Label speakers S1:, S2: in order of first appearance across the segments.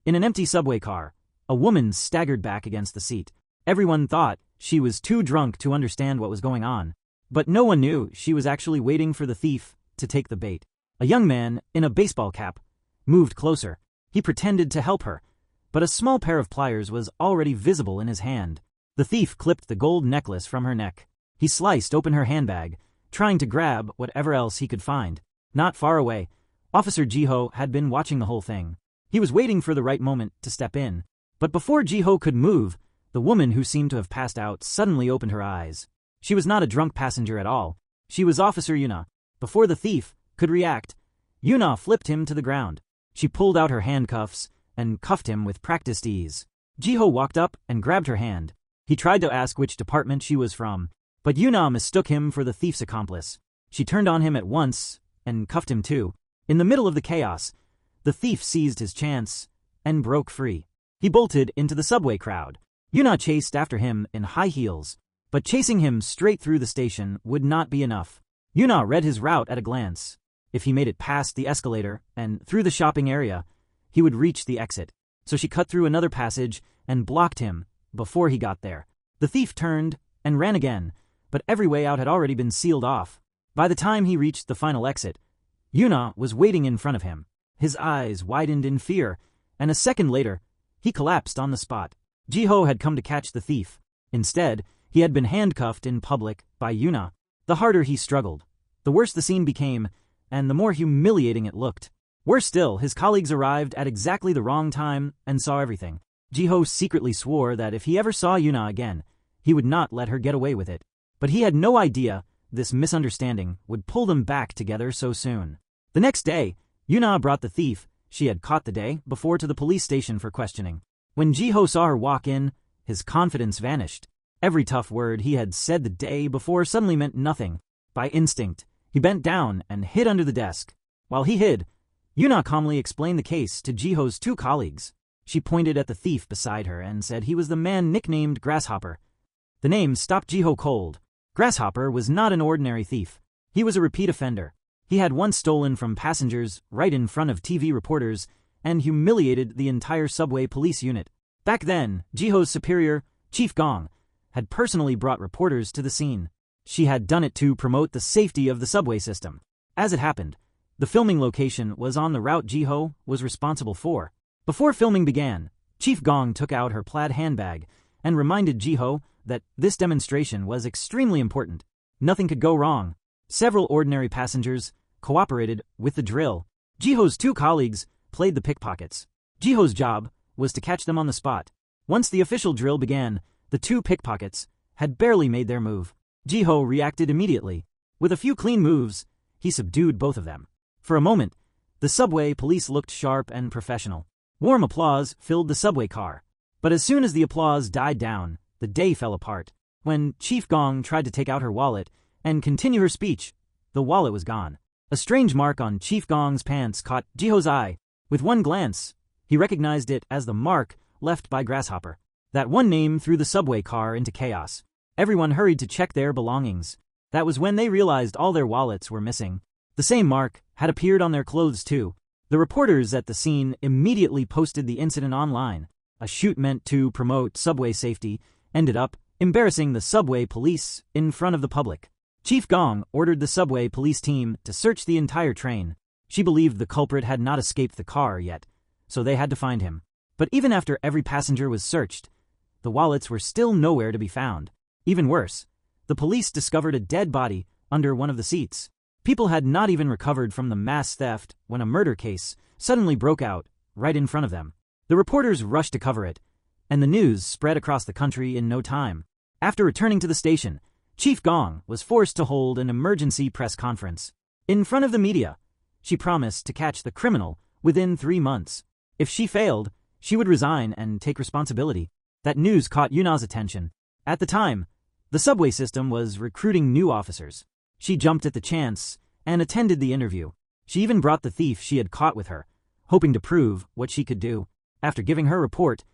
S1: In an empty subway car, a woman staggered back against the seat. Everyone thought she was too drunk to understand what was going on, but no one knew she was actually waiting for the thief to take the bait. A young man in a baseball cap moved closer. He pretended to help her, but a small pair of pliers was already visible in his hand. The thief clipped the gold necklace from her neck. He sliced open her handbag, trying to grab whatever else he could find. Not far away, Officer Jiho had been watching the whole thing. He was waiting for the right moment to step in. But before Jiho could move, the woman who seemed to have passed out suddenly opened her eyes. She was not a drunk passenger at all. She was Officer Yuna. Before the thief could react, Yuna flipped him to the ground. She pulled out her handcuffs and cuffed him with practiced ease. Jiho walked up and grabbed her hand. He tried to ask which department she was from, but Yuna mistook him for the thief's accomplice. She turned on him at once and cuffed him too. In the middle of the chaos, the thief seized his chance and broke free. He bolted into the subway crowd. Yuna chased after him in high heels, but chasing him straight through the station would not be enough. Yuna read his route at a glance. If he made it past the escalator and through the shopping area, he would reach the exit. So she cut through another passage and blocked him before he got there. The thief turned and ran again, but every way out had already been sealed off. By the time he reached the final exit, Yuna was waiting in front of him. His eyes widened in fear, and a second later, he collapsed on the spot. Jiho had come to catch the thief. Instead, he had been handcuffed in public by Yuna. The harder he struggled, the worse the scene became, and the more humiliating it looked. Worse still, his colleagues arrived at exactly the wrong time and saw everything. Jiho secretly swore that if he ever saw Yuna again, he would not let her get away with it. But he had no idea this misunderstanding would pull them back together so soon. The next day, Yuna brought the thief she had caught the day before to the police station for questioning. When Jiho saw her walk in, his confidence vanished. Every tough word he had said the day before suddenly meant nothing. By instinct, he bent down and hid under the desk. While he hid, Yuna calmly explained the case to Jiho's two colleagues. She pointed at the thief beside her and said he was the man nicknamed Grasshopper. The name stopped Jiho cold. Grasshopper was not an ordinary thief. He was a repeat offender. He had once stolen from passengers right in front of TV reporters and humiliated the entire subway police unit. Back then, Jiho's superior, Chief Gong, had personally brought reporters to the scene. She had done it to promote the safety of the subway system. As it happened, the filming location was on the route Jiho was responsible for. Before filming began, Chief Gong took out her plaid handbag and reminded Jiho that this demonstration was extremely important. Nothing could go wrong. Several ordinary passengers cooperated with the drill. Jiho's two colleagues played the pickpockets. Jiho's job was to catch them on the spot. Once the official drill began, the two pickpockets had barely made their move. Jiho reacted immediately. With a few clean moves, he subdued both of them. For a moment, the subway police looked sharp and professional. Warm applause filled the subway car. But as soon as the applause died down, the day fell apart. When Chief Gong tried to take out her wallet and continue her speech, the wallet was gone. A strange mark on Chief Gong's pants caught Jiho's eye. With one glance, he recognized it as the mark left by Grasshopper. That one name threw the subway car into chaos. Everyone hurried to check their belongings. That was when they realized all their wallets were missing. The same mark had appeared on their clothes too. The reporters at the scene immediately posted the incident online. A shoot meant to promote subway safety ended up embarrassing the subway police in front of the public. Chief Gong ordered the subway police team to search the entire train. She believed the culprit had not escaped the car yet, so they had to find him. But even after every passenger was searched, the wallets were still nowhere to be found. Even worse, the police discovered a dead body under one of the seats. People had not even recovered from the mass theft when a murder case suddenly broke out right in front of them. The reporters rushed to cover it, and the news spread across the country in no time. After returning to the station, Chief Gong was forced to hold an emergency press conference. In front of the media, she promised to catch the criminal within 3 months. If she failed, she would resign and take responsibility. That news caught Yuna's attention. At the time, the subway system was recruiting new officers. She jumped at the chance and attended the interview. She even brought the thief she had caught with her, hoping to prove what she could do. After giving her report,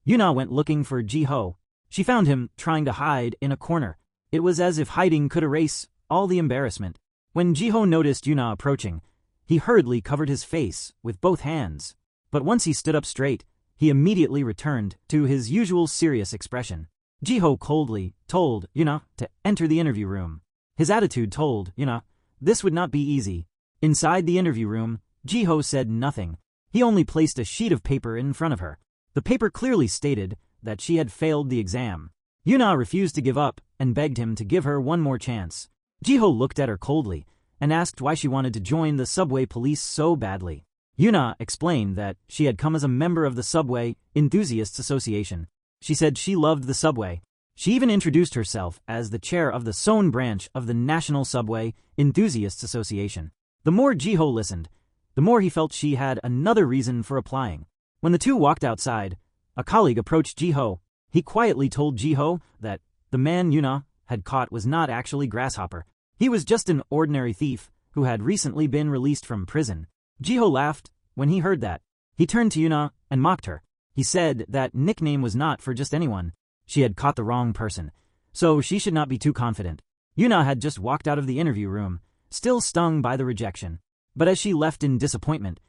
S1: Yuna went looking for Jiho. She found him trying to hide in a corner. It was as if hiding could erase all the embarrassment. When Jiho noticed Yuna approaching, he hurriedly covered his face with both hands. But once he stood up straight, he immediately returned to his usual serious expression. Jiho coldly told Yuna to enter the interview room. His attitude told Yuna this would not be easy. Inside the interview room, Jiho said nothing. He only placed a sheet of paper in front of her. The paper clearly stated that she had failed the exam. Yuna refused to give up and begged him to give her one more chance. Jiho looked at her coldly and asked why she wanted to join the subway police so badly. Yuna explained that she had come as a member of the Subway Enthusiasts Association. She said she loved the subway. She even introduced herself as the chair of the Seoul branch of the National Subway Enthusiasts Association. The more Jiho listened, the more he felt she had another reason for applying. When the two walked outside, a colleague approached Jiho. He quietly told Jiho that the man Yuna had caught was not actually Grasshopper. He was just an ordinary thief who had recently been released from prison. Jiho laughed when he heard that. He turned to Yuna and mocked her. He said that nickname was not for just anyone. She had caught the wrong person, so she should not be too confident. Yuna had just walked out of the interview room, still stung by the rejection. But as she left in disappointment,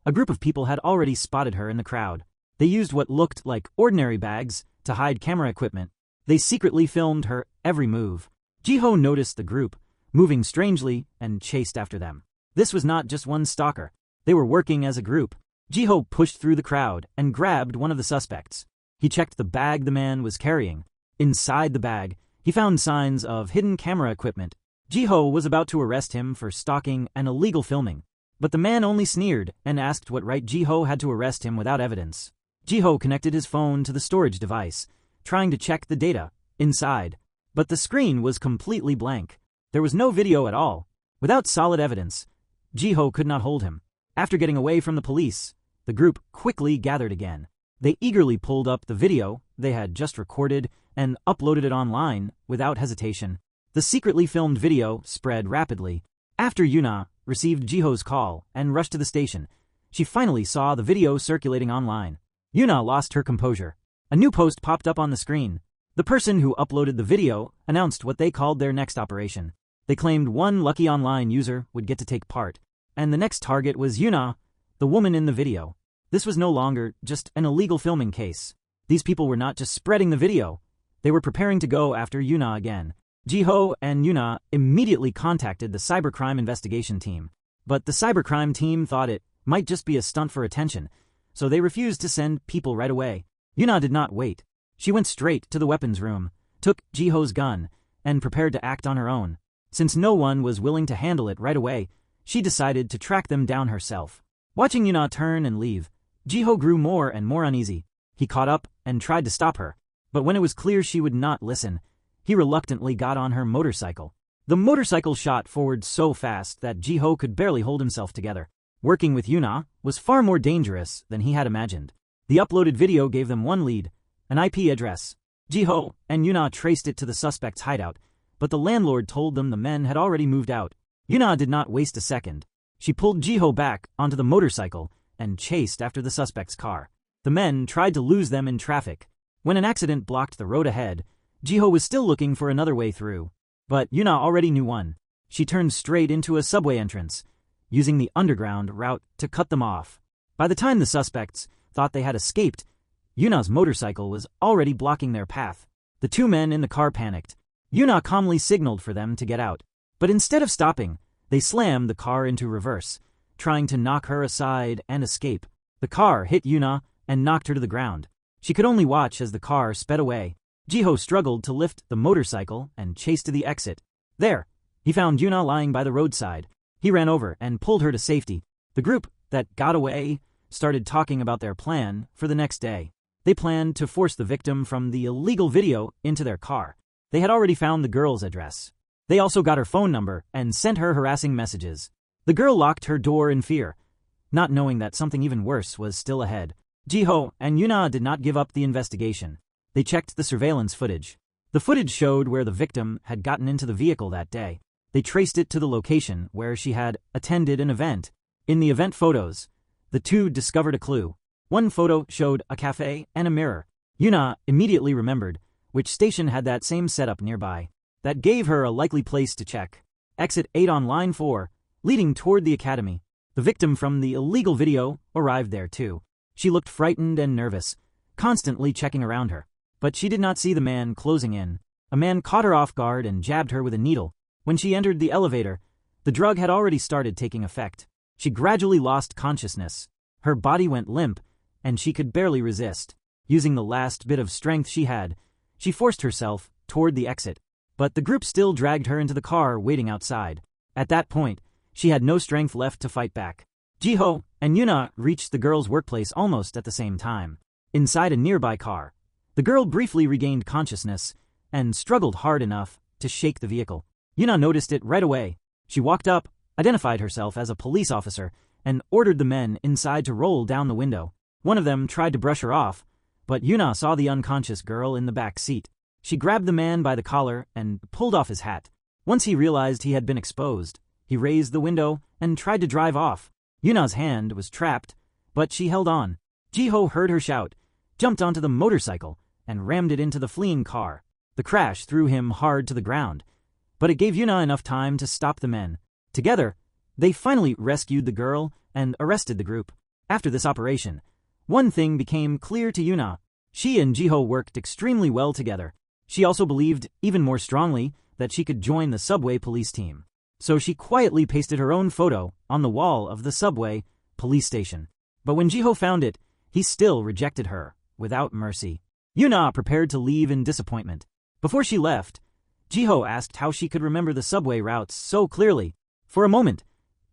S1: a group of people had already spotted her in the crowd. They used what looked like ordinary bags to hide camera equipment. They secretly filmed her every move. Jiho noticed the group moving strangely and chased after them. This was not just one stalker. They were working as a group. Jiho pushed through the crowd and grabbed one of the suspects. He checked the bag the man was carrying. Inside the bag, he found signs of hidden camera equipment. Jiho was about to arrest him for stalking and illegal filming, but the man only sneered and asked what right Jiho had to arrest him without evidence. Jiho connected his phone to the storage device, trying to check the data inside, but the screen was completely blank. There was no video at all. Without solid evidence, Jiho could not hold him. After getting away from the police, the group quickly gathered again. They eagerly pulled up the video they had just recorded and uploaded it online without hesitation. The secretly filmed video spread rapidly. After Yuna received Jiho's call and rushed to the station, she finally saw the video circulating online. Yuna lost her composure. A new post popped up on the screen. The person who uploaded the video announced what they called their next operation. They claimed one lucky online user would get to take part, and the next target was Yuna, the woman in the video. This was no longer just an illegal filming case. These people were not just spreading the video. They were preparing to go after Yuna again. Jiho and Yuna immediately contacted the cybercrime investigation team. But the cybercrime team thought it might just be a stunt for attention, so they refused to send people right away. Yuna did not wait. She went straight to the weapons room, took Jiho's gun, and prepared to act on her own. Since no one was willing to handle it right away, she decided to track them down herself. Watching Yuna turn and leave, Jiho grew more and more uneasy. He caught up and tried to stop her, but when it was clear she would not listen, he reluctantly got on her motorcycle. The motorcycle shot forward so fast that Jiho could barely hold himself together. Working with Yuna was far more dangerous than he had imagined. The uploaded video gave them one lead, an IP address. Jiho and Yuna traced it to the suspect's hideout, but the landlord told them the men had already moved out. Yuna did not waste a second. She pulled Jiho back onto the motorcycle and chased after the suspect's car. The men tried to lose them in traffic. When an accident blocked the road ahead, Jiho was still looking for another way through. But Yuna already knew one. She turned straight into a subway entrance, using the underground route to cut them off. By the time the suspects thought they had escaped, Yuna's motorcycle was already blocking their path. The two men in the car panicked. Yuna calmly signaled for them to get out. But instead of stopping, they slammed the car into reverse, trying to knock her aside and escape. The car hit Yuna and knocked her to the ground. She could only watch as the car sped away. Jiho struggled to lift the motorcycle and chased to the exit. There, he found Yuna lying by the roadside. He ran over and pulled her to safety. The group that got away started talking about their plan for the next day. They planned to force the victim from the illegal video into their car. They had already found the girl's address. They also got her phone number and sent her harassing messages. The girl locked her door in fear, not knowing that something even worse was still ahead. Jiho and Yuna did not give up the investigation. They checked the surveillance footage. The footage showed where the victim had gotten into the vehicle that day. They traced it to the location where she had attended an event. In the event photos, the two discovered a clue. One photo showed a cafe and a mirror. Yuna immediately remembered which station had that same setup nearby. That gave her a likely place to check. Exit 8 on line 4, leading toward the academy. The victim from the illegal video arrived there too. She looked frightened and nervous, constantly checking around her. But she did not see the man closing in. A man caught her off guard and jabbed her with a needle. When she entered the elevator, the drug had already started taking effect. She gradually lost consciousness. Her body went limp, and she could barely resist. Using the last bit of strength she had, she forced herself toward the exit. But the group still dragged her into the car waiting outside. At that point, she had no strength left to fight back. Jiho and Yuna reached the girl's workplace almost at the same time. Inside a nearby car, the girl briefly regained consciousness and struggled hard enough to shake the vehicle. Yuna noticed it right away. She walked up, identified herself as a police officer, and ordered the men inside to roll down the window. One of them tried to brush her off, but Yuna saw the unconscious girl in the back seat. She grabbed the man by the collar and pulled off his hat. Once he realized he had been exposed, he raised the window and tried to drive off. Yuna's hand was trapped, but she held on. Jiho heard her shout, jumped onto the motorcycle, and rammed it into the fleeing car. The crash threw him hard to the ground, but it gave Yuna enough time to stop the men. Together, they finally rescued the girl and arrested the group. After this operation, one thing became clear to Yuna. She and Jiho worked extremely well together. She also believed even more strongly that she could join the subway police team. So she quietly pasted her own photo on the wall of the subway police station. But when Jiho found it, he still rejected her without mercy. Yuna prepared to leave in disappointment. Before she left, Jiho asked how she could remember the subway routes so clearly. For a moment,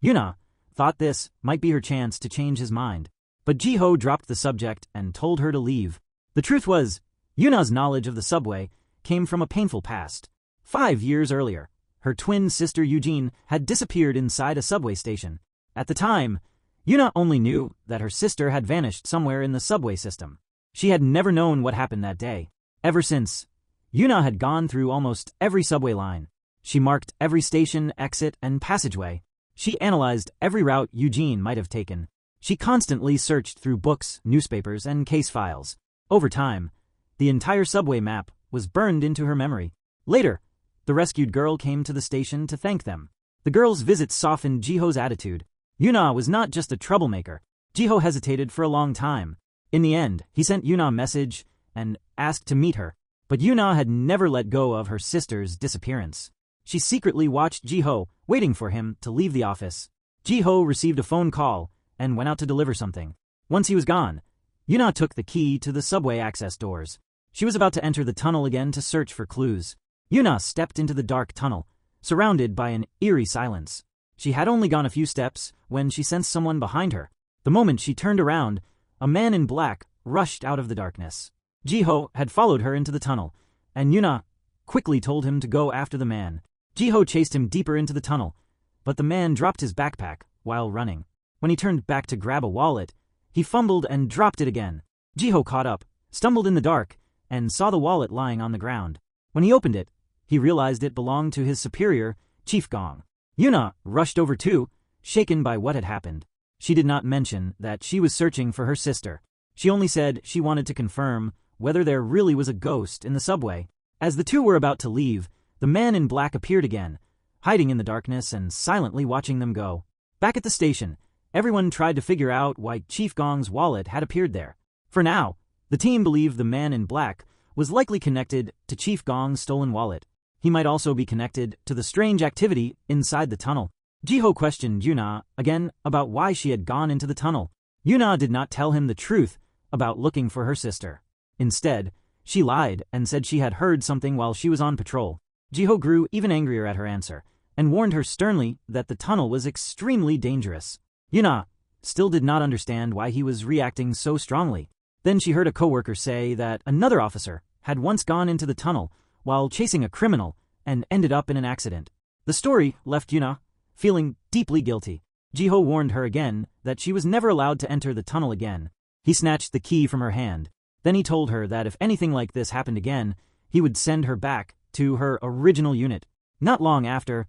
S1: Yuna thought this might be her chance to change his mind. But Jiho dropped the subject and told her to leave. The truth was, Yuna's knowledge of the subway came from a painful past. 5 years earlier, her twin sister Eugene had disappeared inside a subway station. At the time, Yuna only knew that her sister had vanished somewhere in the subway system. She had never known what happened that day. Ever since, Yuna had gone through almost every subway line. She marked every station, exit, and passageway. She analyzed every route Eugene might have taken. She constantly searched through books, newspapers, and case files. Over time, the entire subway map was burned into her memory. Later, the rescued girl came to the station to thank them. The girl's visit softened Jiho's attitude. Yuna was not just a troublemaker. Jiho hesitated for a long time. In the end, he sent Yuna a message and asked to meet her. But Yuna had never let go of her sister's disappearance. She secretly watched Jiho, waiting for him to leave the office. Jiho received a phone call and went out to deliver something. Once he was gone, Yuna took the key to the subway access doors. She was about to enter the tunnel again to search for clues. Yuna stepped into the dark tunnel, surrounded by an eerie silence. She had only gone a few steps when she sensed someone behind her. The moment she turned around, a man in black rushed out of the darkness. Jiho had followed her into the tunnel, and Yuna quickly told him to go after the man. Jiho chased him deeper into the tunnel, but the man dropped his backpack while running. When he turned back to grab a wallet, he fumbled and dropped it again. Jiho caught up, stumbled in the dark, and saw the wallet lying on the ground. When he opened it, he realized it belonged to his superior, Chief Gong. Yuna rushed over too, shaken by what had happened. She did not mention that she was searching for her sister. She only said she wanted to confirm whether there really was a ghost in the subway. As the two were about to leave, the man in black appeared again, hiding in the darkness and silently watching them go. Back at the station, everyone tried to figure out why Chief Gong's wallet had appeared there. For now, the team believed the man in black was likely connected to Chief Gong's stolen wallet. He might also be connected to the strange activity inside the tunnel. Jiho questioned Yuna again about why she had gone into the tunnel. Yuna did not tell him the truth about looking for her sister. Instead, she lied and said she had heard something while she was on patrol. Jiho grew even angrier at her answer and warned her sternly that the tunnel was extremely dangerous. Yuna still did not understand why he was reacting so strongly. Then she heard a coworker say that another officer had once gone into the tunnel while chasing a criminal and ended up in an accident. The story left Yuna feeling deeply guilty. Jiho warned her again that she was never allowed to enter the tunnel again. He snatched the key from her hand. Then he told her that if anything like this happened again, he would send her back to her original unit. Not long after,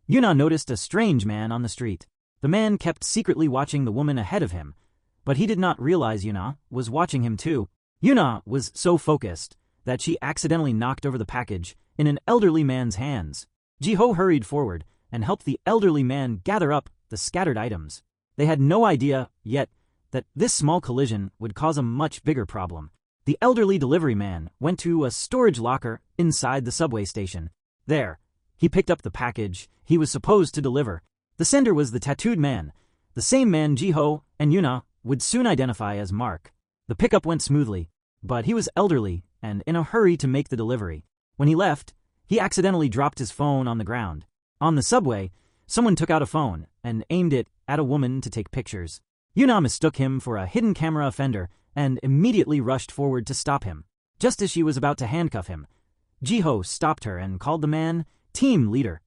S1: Yuna noticed a strange man on the street. The man kept secretly watching the woman ahead of him, but he did not realize Yuna was watching him too. Yuna was so focused that she accidentally knocked over the package in an elderly man's hands. Jiho hurried forward and helped the elderly man gather up the scattered items. They had no idea yet that this small collision would cause a much bigger problem. The elderly delivery man went to a storage locker inside the subway station. There, he picked up the package he was supposed to deliver. The sender was the tattooed man, the same man Jiho and Yuna would soon identify as Mark. The pickup went smoothly, but he was elderly and in a hurry to make the delivery. When he left, he accidentally dropped his phone on the ground. On the subway, someone took out a phone and aimed it at a woman to take pictures. Yuna mistook him for a hidden camera offender and immediately rushed forward to stop him. Just as she was about to handcuff him, Jiho stopped her and called the man team leader.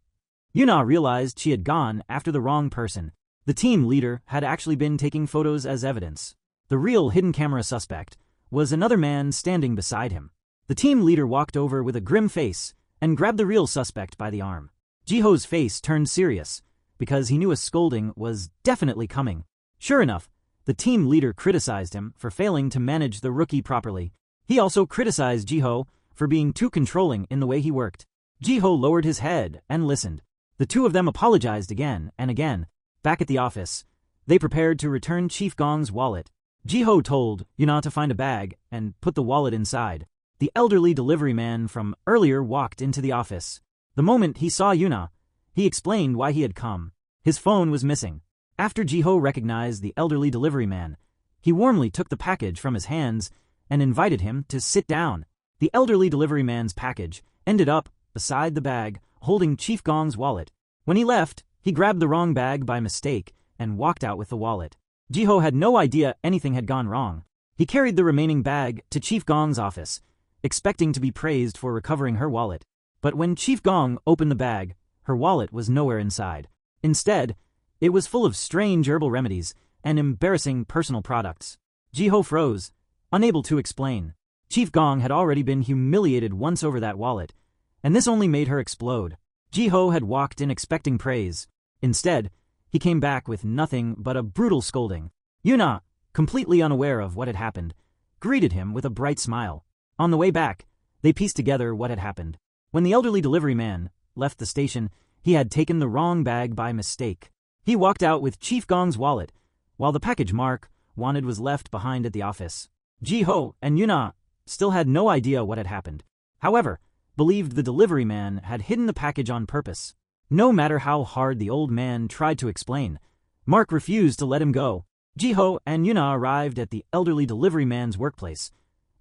S1: Yuna realized she had gone after the wrong person. The team leader had actually been taking photos as evidence. The real hidden camera suspect was another man standing beside him. The team leader walked over with a grim face and grabbed the real suspect by the arm. Jiho's face turned serious because he knew a scolding was definitely coming. Sure enough, the team leader criticized him for failing to manage the rookie properly. He also criticized Jiho for being too controlling in the way he worked. Jiho lowered his head and listened. The two of them apologized again and again. Back at the office, they prepared to return Chief Gong's wallet. Jiho told Yuna to find a bag and put the wallet inside. The elderly delivery man from earlier walked into the office. The moment he saw Yuna, he explained why he had come. His phone was missing. After Jiho recognized the elderly delivery man, he warmly took the package from his hands and invited him to sit down. The elderly delivery man's package ended up beside the bag, holding Chief Gong's wallet. When he left, he grabbed the wrong bag by mistake and walked out with the wallet. Jiho had no idea anything had gone wrong. He carried the remaining bag to Chief Gong's office, expecting to be praised for recovering her wallet. But when Chief Gong opened the bag, her wallet was nowhere inside. Instead, it was full of strange herbal remedies and embarrassing personal products. Jiho froze, unable to explain. Chief Gong had already been humiliated once over that wallet, and this only made her explode. Jiho had walked in expecting praise. Instead, he came back with nothing but a brutal scolding. Yuna, completely unaware of what had happened, greeted him with a bright smile. On the way back, they pieced together what had happened. When the elderly delivery man left the station, he had taken the wrong bag by mistake. He walked out with Chief Gong's wallet, while the package Mark wanted was left behind at the office. Jiho and Yuna still had no idea what had happened. However, believed the delivery man had hidden the package on purpose. No matter how hard the old man tried to explain, Mark refused to let him go. Jiho and Yuna arrived at the elderly delivery man's workplace,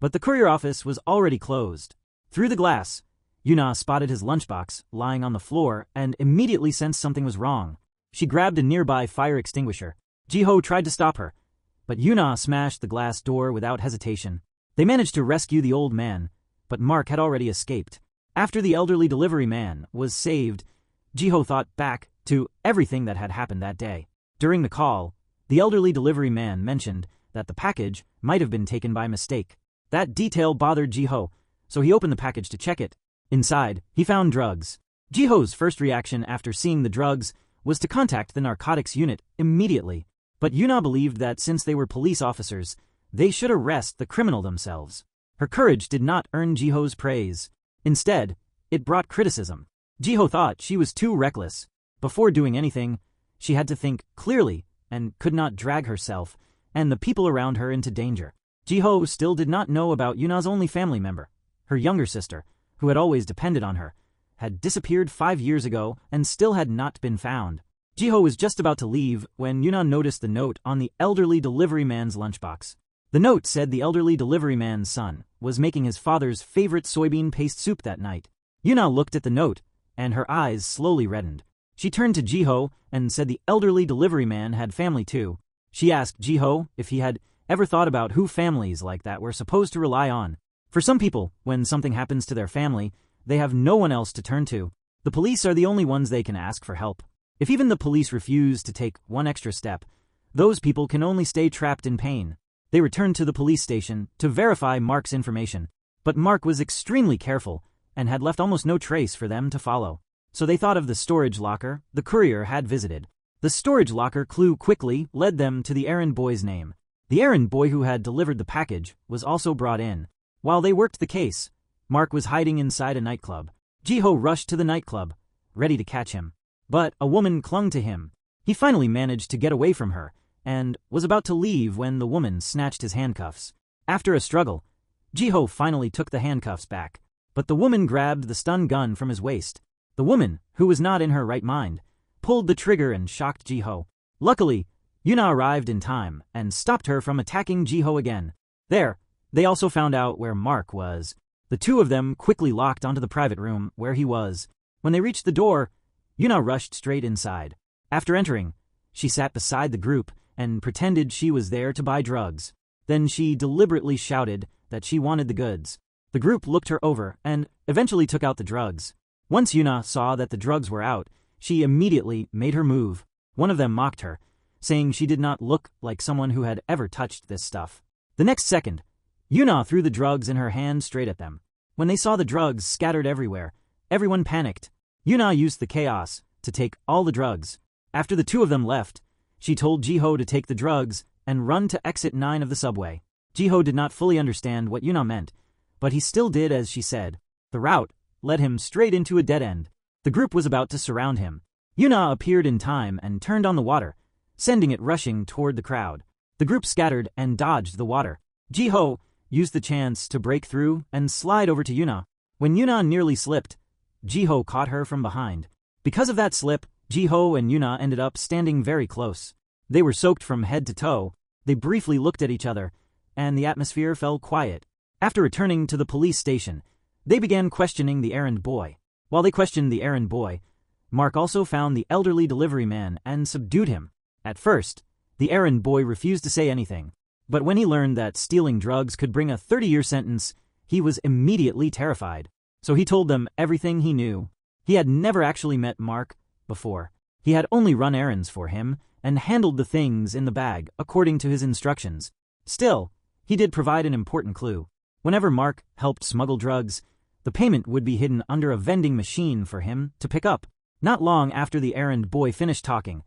S1: but the courier office was already closed. Through the glass, Yuna spotted his lunchbox lying on the floor and immediately sensed something was wrong. She grabbed a nearby fire extinguisher. Jiho tried to stop her, but Yuna smashed the glass door without hesitation. They managed to rescue the old man, but Mark had already escaped. After the elderly delivery man was saved, Jiho thought back to everything that had happened that day. During the call, the elderly delivery man mentioned that the package might have been taken by mistake. That detail bothered Jiho, so he opened the package to check it. Inside, he found drugs. Jiho's first reaction after seeing the drugs was to contact the narcotics unit immediately, but Yuna believed that since they were police officers, they should arrest the criminal themselves. Her courage did not earn Jiho's praise. Instead, it brought criticism. Jiho thought she was too reckless. Before doing anything, she had to think clearly and could not drag herself and the people around her into danger. Jiho still did not know about Yuna's only family member. Her younger sister, who had always depended on her, had disappeared 5 years ago and still had not been found. Jiho was just about to leave when Yuna noticed the note on the elderly delivery man's lunchbox. The note said the elderly delivery man's son was making his father's favorite soybean paste soup that night. Yuna looked at the note, and her eyes slowly reddened. She turned to Jiho and said the elderly delivery man had family too. She asked Jiho if he had ever thought about who families like that were supposed to rely on. For some people, when something happens to their family, they have no one else to turn to. The police are the only ones they can ask for help. If even the police refuse to take one extra step, those people can only stay trapped in pain. They returned to the police station to verify Mark's information, but Mark was extremely careful and had left almost no trace for them to follow. So they thought of the storage locker the courier had visited. The storage locker clue quickly led them to the errand boy's name. The errand boy who had delivered the package was also brought in. While they worked the case, Mark was hiding inside a nightclub. Jiho rushed to the nightclub, ready to catch him. But a woman clung to him. He finally managed to get away from her and was about to leave when the woman snatched his handcuffs. After a struggle, Ji-ho finally took the handcuffs back, but the woman grabbed the stun gun from his waist. The woman, who was not in her right mind, pulled the trigger and shocked Ji-ho. Luckily, Yuna arrived in time and stopped her from attacking Ji-ho again. There, they also found out where Mark was. The two of them quickly locked onto the private room where he was. When they reached the door, Yuna rushed straight inside. After entering, she sat beside the group and pretended she was there to buy drugs. Then she deliberately shouted that she wanted the goods. The group looked her over and eventually took out the drugs. Once Yuna saw that the drugs were out, she immediately made her move. One of them mocked her, saying she did not look like someone who had ever touched this stuff. The next second, Yuna threw the drugs in her hand straight at them. When they saw the drugs scattered everywhere, everyone panicked. Yuna used the chaos to take all the drugs. After the two of them left, she told Ji-ho to take the drugs and run to exit 9 of the subway. Ji-ho did not fully understand what Yuna meant, but he still did as she said. The route led him straight into a dead end. The group was about to surround him. Yuna appeared in time and turned on the water, sending it rushing toward the crowd. The group scattered and dodged the water. Ji-ho used the chance to break through and slide over to Yuna. When Yuna nearly slipped, Ji-ho caught her from behind. Because of that slip, Ji-ho and Yuna ended up standing very close. They were soaked from head to toe. They briefly looked at each other, and the atmosphere fell quiet. After returning to the police station, they began questioning the errand boy. While they questioned the errand boy, Mark also found the elderly delivery man and subdued him. At first, the errand boy refused to say anything, but when he learned that stealing drugs could bring a 30-year sentence, he was immediately terrified. So he told them everything he knew. He had never actually met Mark before. He had only run errands for him and handled the things in the bag according to his instructions. Still, he did provide an important clue. Whenever Mark helped smuggle drugs, the payment would be hidden under a vending machine for him to pick up. Not long after the errand boy finished talking,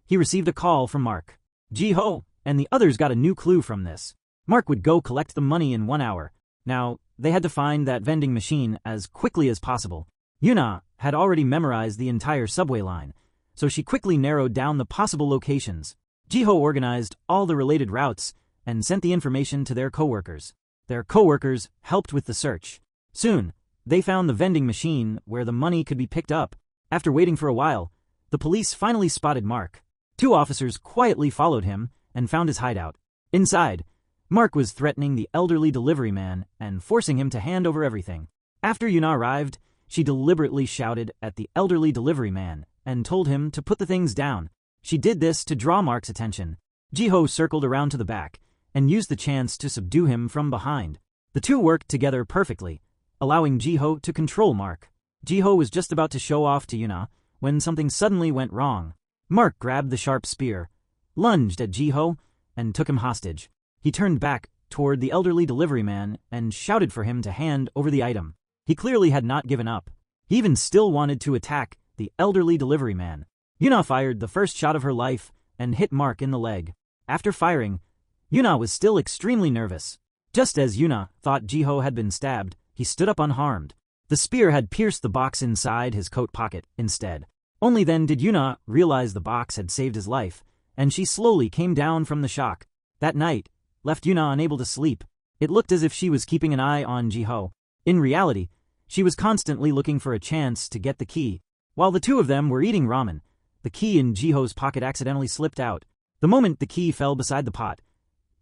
S1: he received a call from Mark. Ji-ho and the others got a new clue from this. Mark would go collect the money in 1 hour. Now, they had to find that vending machine as quickly as possible. Yuna had already memorized the entire subway line, so she quickly narrowed down the possible locations. Ji-ho organized all the related routes and sent the information to their coworkers. Their coworkers helped with the search. Soon, they found the vending machine where the money could be picked up. After waiting for a while, the police finally spotted Mark. 2 officers quietly followed him and found his hideout. Inside, Mark was threatening the elderly delivery man and forcing him to hand over everything. After Yuna arrived, she deliberately shouted at the elderly delivery man and told him to put the things down. She did this to draw Mark's attention. Ji-ho circled around to the back and used the chance to subdue him from behind. The two worked together perfectly, allowing Ji-ho to control Mark. Ji-ho was just about to show off to Yuna when something suddenly went wrong. Mark grabbed the sharp spear, lunged at Ji-ho, and took him hostage. He turned back toward the elderly delivery man and shouted for him to hand over the item. He clearly had not given up. He even still wanted to attack the elderly delivery man. Yuna fired the first shot of her life and hit Mark in the leg. After firing, Yuna was still extremely nervous. Just as Yuna thought Ji-ho had been stabbed, he stood up unharmed. The spear had pierced the box inside his coat pocket instead. Only then did Yuna realize the box had saved his life, and she slowly came down from the shock. That night left Yuna unable to sleep. It looked as if she was keeping an eye on Ji-ho. In reality, she was constantly looking for a chance to get the key. While the two of them were eating ramen, the key in Ji-ho's pocket accidentally slipped out. The moment the key fell beside the pot,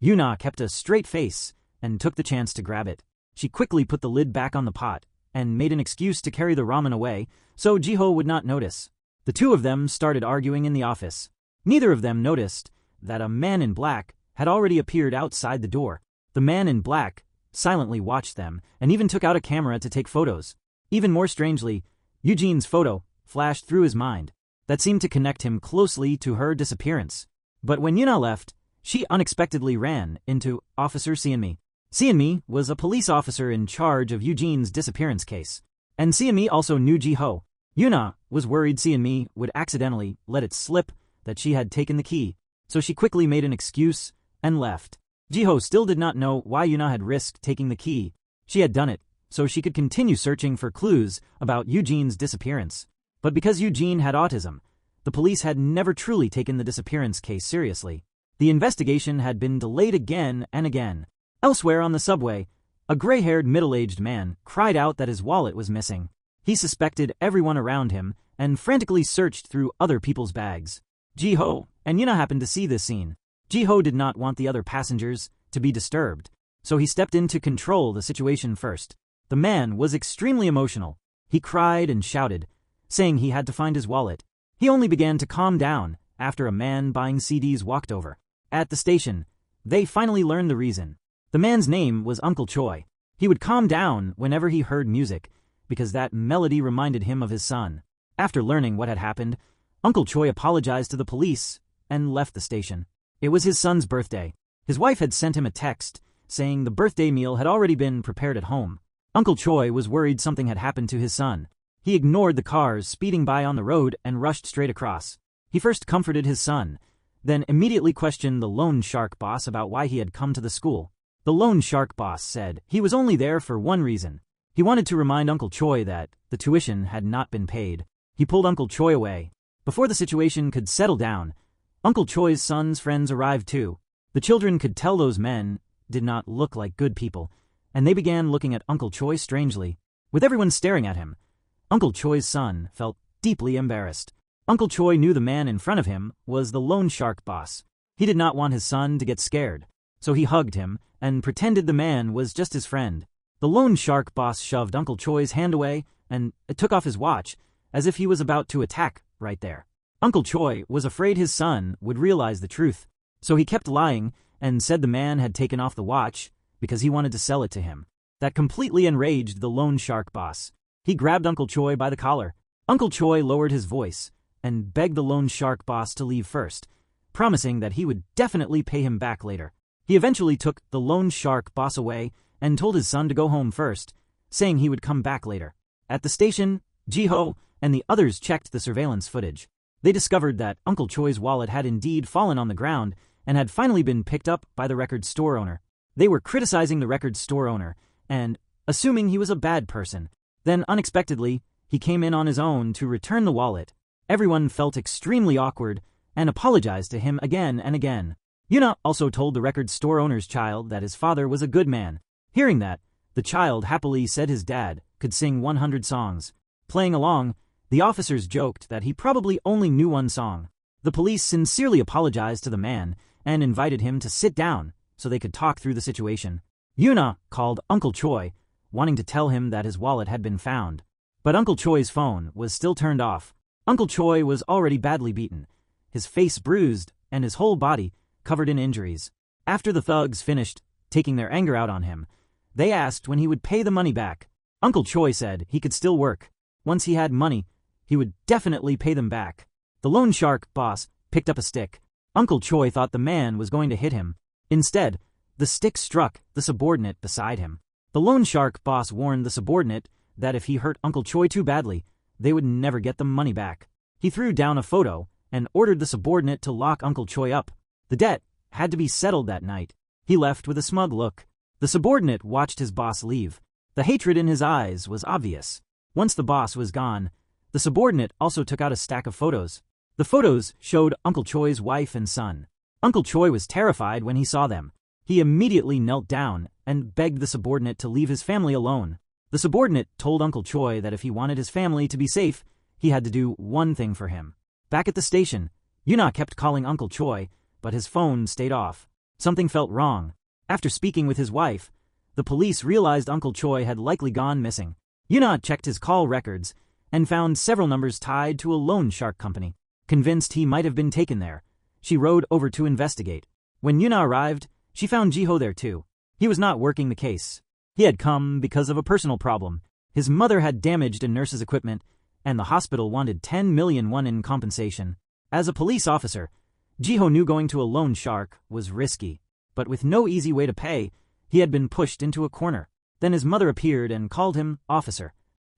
S1: Yuna kept a straight face and took the chance to grab it. She quickly put the lid back on the pot and made an excuse to carry the ramen away so Ji-ho would not notice. The two of them started arguing in the office. Neither of them noticed that a man in black had already appeared outside the door. The man in black silently watched them and even took out a camera to take photos. Even more strangely, Eugene's photo flashed through his mind. That seemed to connect him closely to her disappearance. But when Yuna left, she unexpectedly ran into Officer Seonmi. Seonmi was a police officer in charge of Eugene's disappearance case. And Seonmi also knew Ji-ho. Yuna was worried Seonmi would accidentally let it slip that she had taken the key, so she quickly made an excuse and left. Ji-ho still did not know why Yuna had risked taking the key. She had done it so she could continue searching for clues about Eugene's disappearance. But because Eugene had autism, the police had never truly taken the disappearance case seriously. The investigation had been delayed again and again. Elsewhere on the subway, a gray-haired middle-aged man cried out that his wallet was missing. He suspected everyone around him and frantically searched through other people's bags. Ji-ho and Yuna happened to see this scene. Ji-ho did not want the other passengers to be disturbed, so he stepped in to control the situation first. The man was extremely emotional. He cried and shouted, saying he had to find his wallet. He only began to calm down after a man buying CDs walked over. At the station, they finally learned the reason. The man's name was Uncle Choi. He would calm down whenever he heard music, because that melody reminded him of his son. After learning what had happened, Uncle Choi apologized to the police and left the station. It was his son's birthday. His wife had sent him a text saying the birthday meal had already been prepared at home. Uncle Choi was worried something had happened to his son. He ignored the cars speeding by on the road and rushed straight across. He first comforted his son, then immediately questioned the loan shark boss about why he had come to the school. The loan shark boss said he was only there for one reason. He wanted to remind Uncle Choi that the tuition had not been paid. He pulled Uncle Choi away. Before the situation could settle down, Uncle Choi's son's friends arrived too. The children could tell those men did not look like good people, and they began looking at Uncle Choi strangely. With everyone staring at him, Uncle Choi's son felt deeply embarrassed. Uncle Choi knew the man in front of him was the loan shark boss. He did not want his son to get scared, so he hugged him and pretended the man was just his friend. The loan shark boss shoved Uncle Choi's hand away and took off his watch as if he was about to attack right there. Uncle Choi was afraid his son would realize the truth, so he kept lying and said the man had taken off the watch because he wanted to sell it to him. That completely enraged the loan shark boss. He grabbed Uncle Choi by the collar. Uncle Choi lowered his voice and begged the loan shark boss to leave first, promising that he would definitely pay him back later. He eventually took the loan shark boss away and told his son to go home first, saying he would come back later. At the station, Ji-ho and the others checked the surveillance footage. They discovered that Uncle Choi's wallet had indeed fallen on the ground and had finally been picked up by the record store owner. They were criticizing the record store owner and assuming he was a bad person. Then, unexpectedly, he came in on his own to return the wallet. Everyone felt extremely awkward and apologized to him again and again. Yuna also told the record store owner's child that his father was a good man. Hearing that, the child happily said his dad could sing 100 songs. Playing along, the officers joked that he probably only knew one song. The police sincerely apologized to the man and invited him to sit down so they could talk through the situation. Yuna called Uncle Choi, wanting to tell him that his wallet had been found. But Uncle Choi's phone was still turned off. Uncle Choi was already badly beaten, his face bruised and his whole body covered in injuries. After the thugs finished taking their anger out on him, they asked when he would pay the money back. Uncle Choi said he could still work. Once he had money, he would definitely pay them back. The loan shark boss picked up a stick. Uncle Choi thought the man was going to hit him. Instead, the stick struck the subordinate beside him. The loan shark boss warned the subordinate that if he hurt Uncle Choi too badly, they would never get the money back. He threw down a photo and ordered the subordinate to lock Uncle Choi up. The debt had to be settled that night. He left with a smug look. The subordinate watched his boss leave. The hatred in his eyes was obvious. Once the boss was gone, the subordinate also took out a stack of photos. The photos showed Uncle Choi's wife and son. Uncle Choi was terrified when he saw them. He immediately knelt down and begged the subordinate to leave his family alone. The subordinate told Uncle Choi that if he wanted his family to be safe, he had to do one thing for him. Back at the station, Yuna kept calling Uncle Choi, but his phone stayed off. Something felt wrong. After speaking with his wife, the police realized Uncle Choi had likely gone missing. Yuna checked his call records and found several numbers tied to a loan shark company. Convinced he might have been taken there, she rode over to investigate. When Yuna arrived, she found Ji-ho there too. He was not working the case. He had come because of a personal problem. His mother had damaged a nurse's equipment, and the hospital wanted 10 million won in compensation. As a police officer, Ji-ho knew going to a loan shark was risky, but with no easy way to pay, he had been pushed into a corner. Then his mother appeared and called him officer.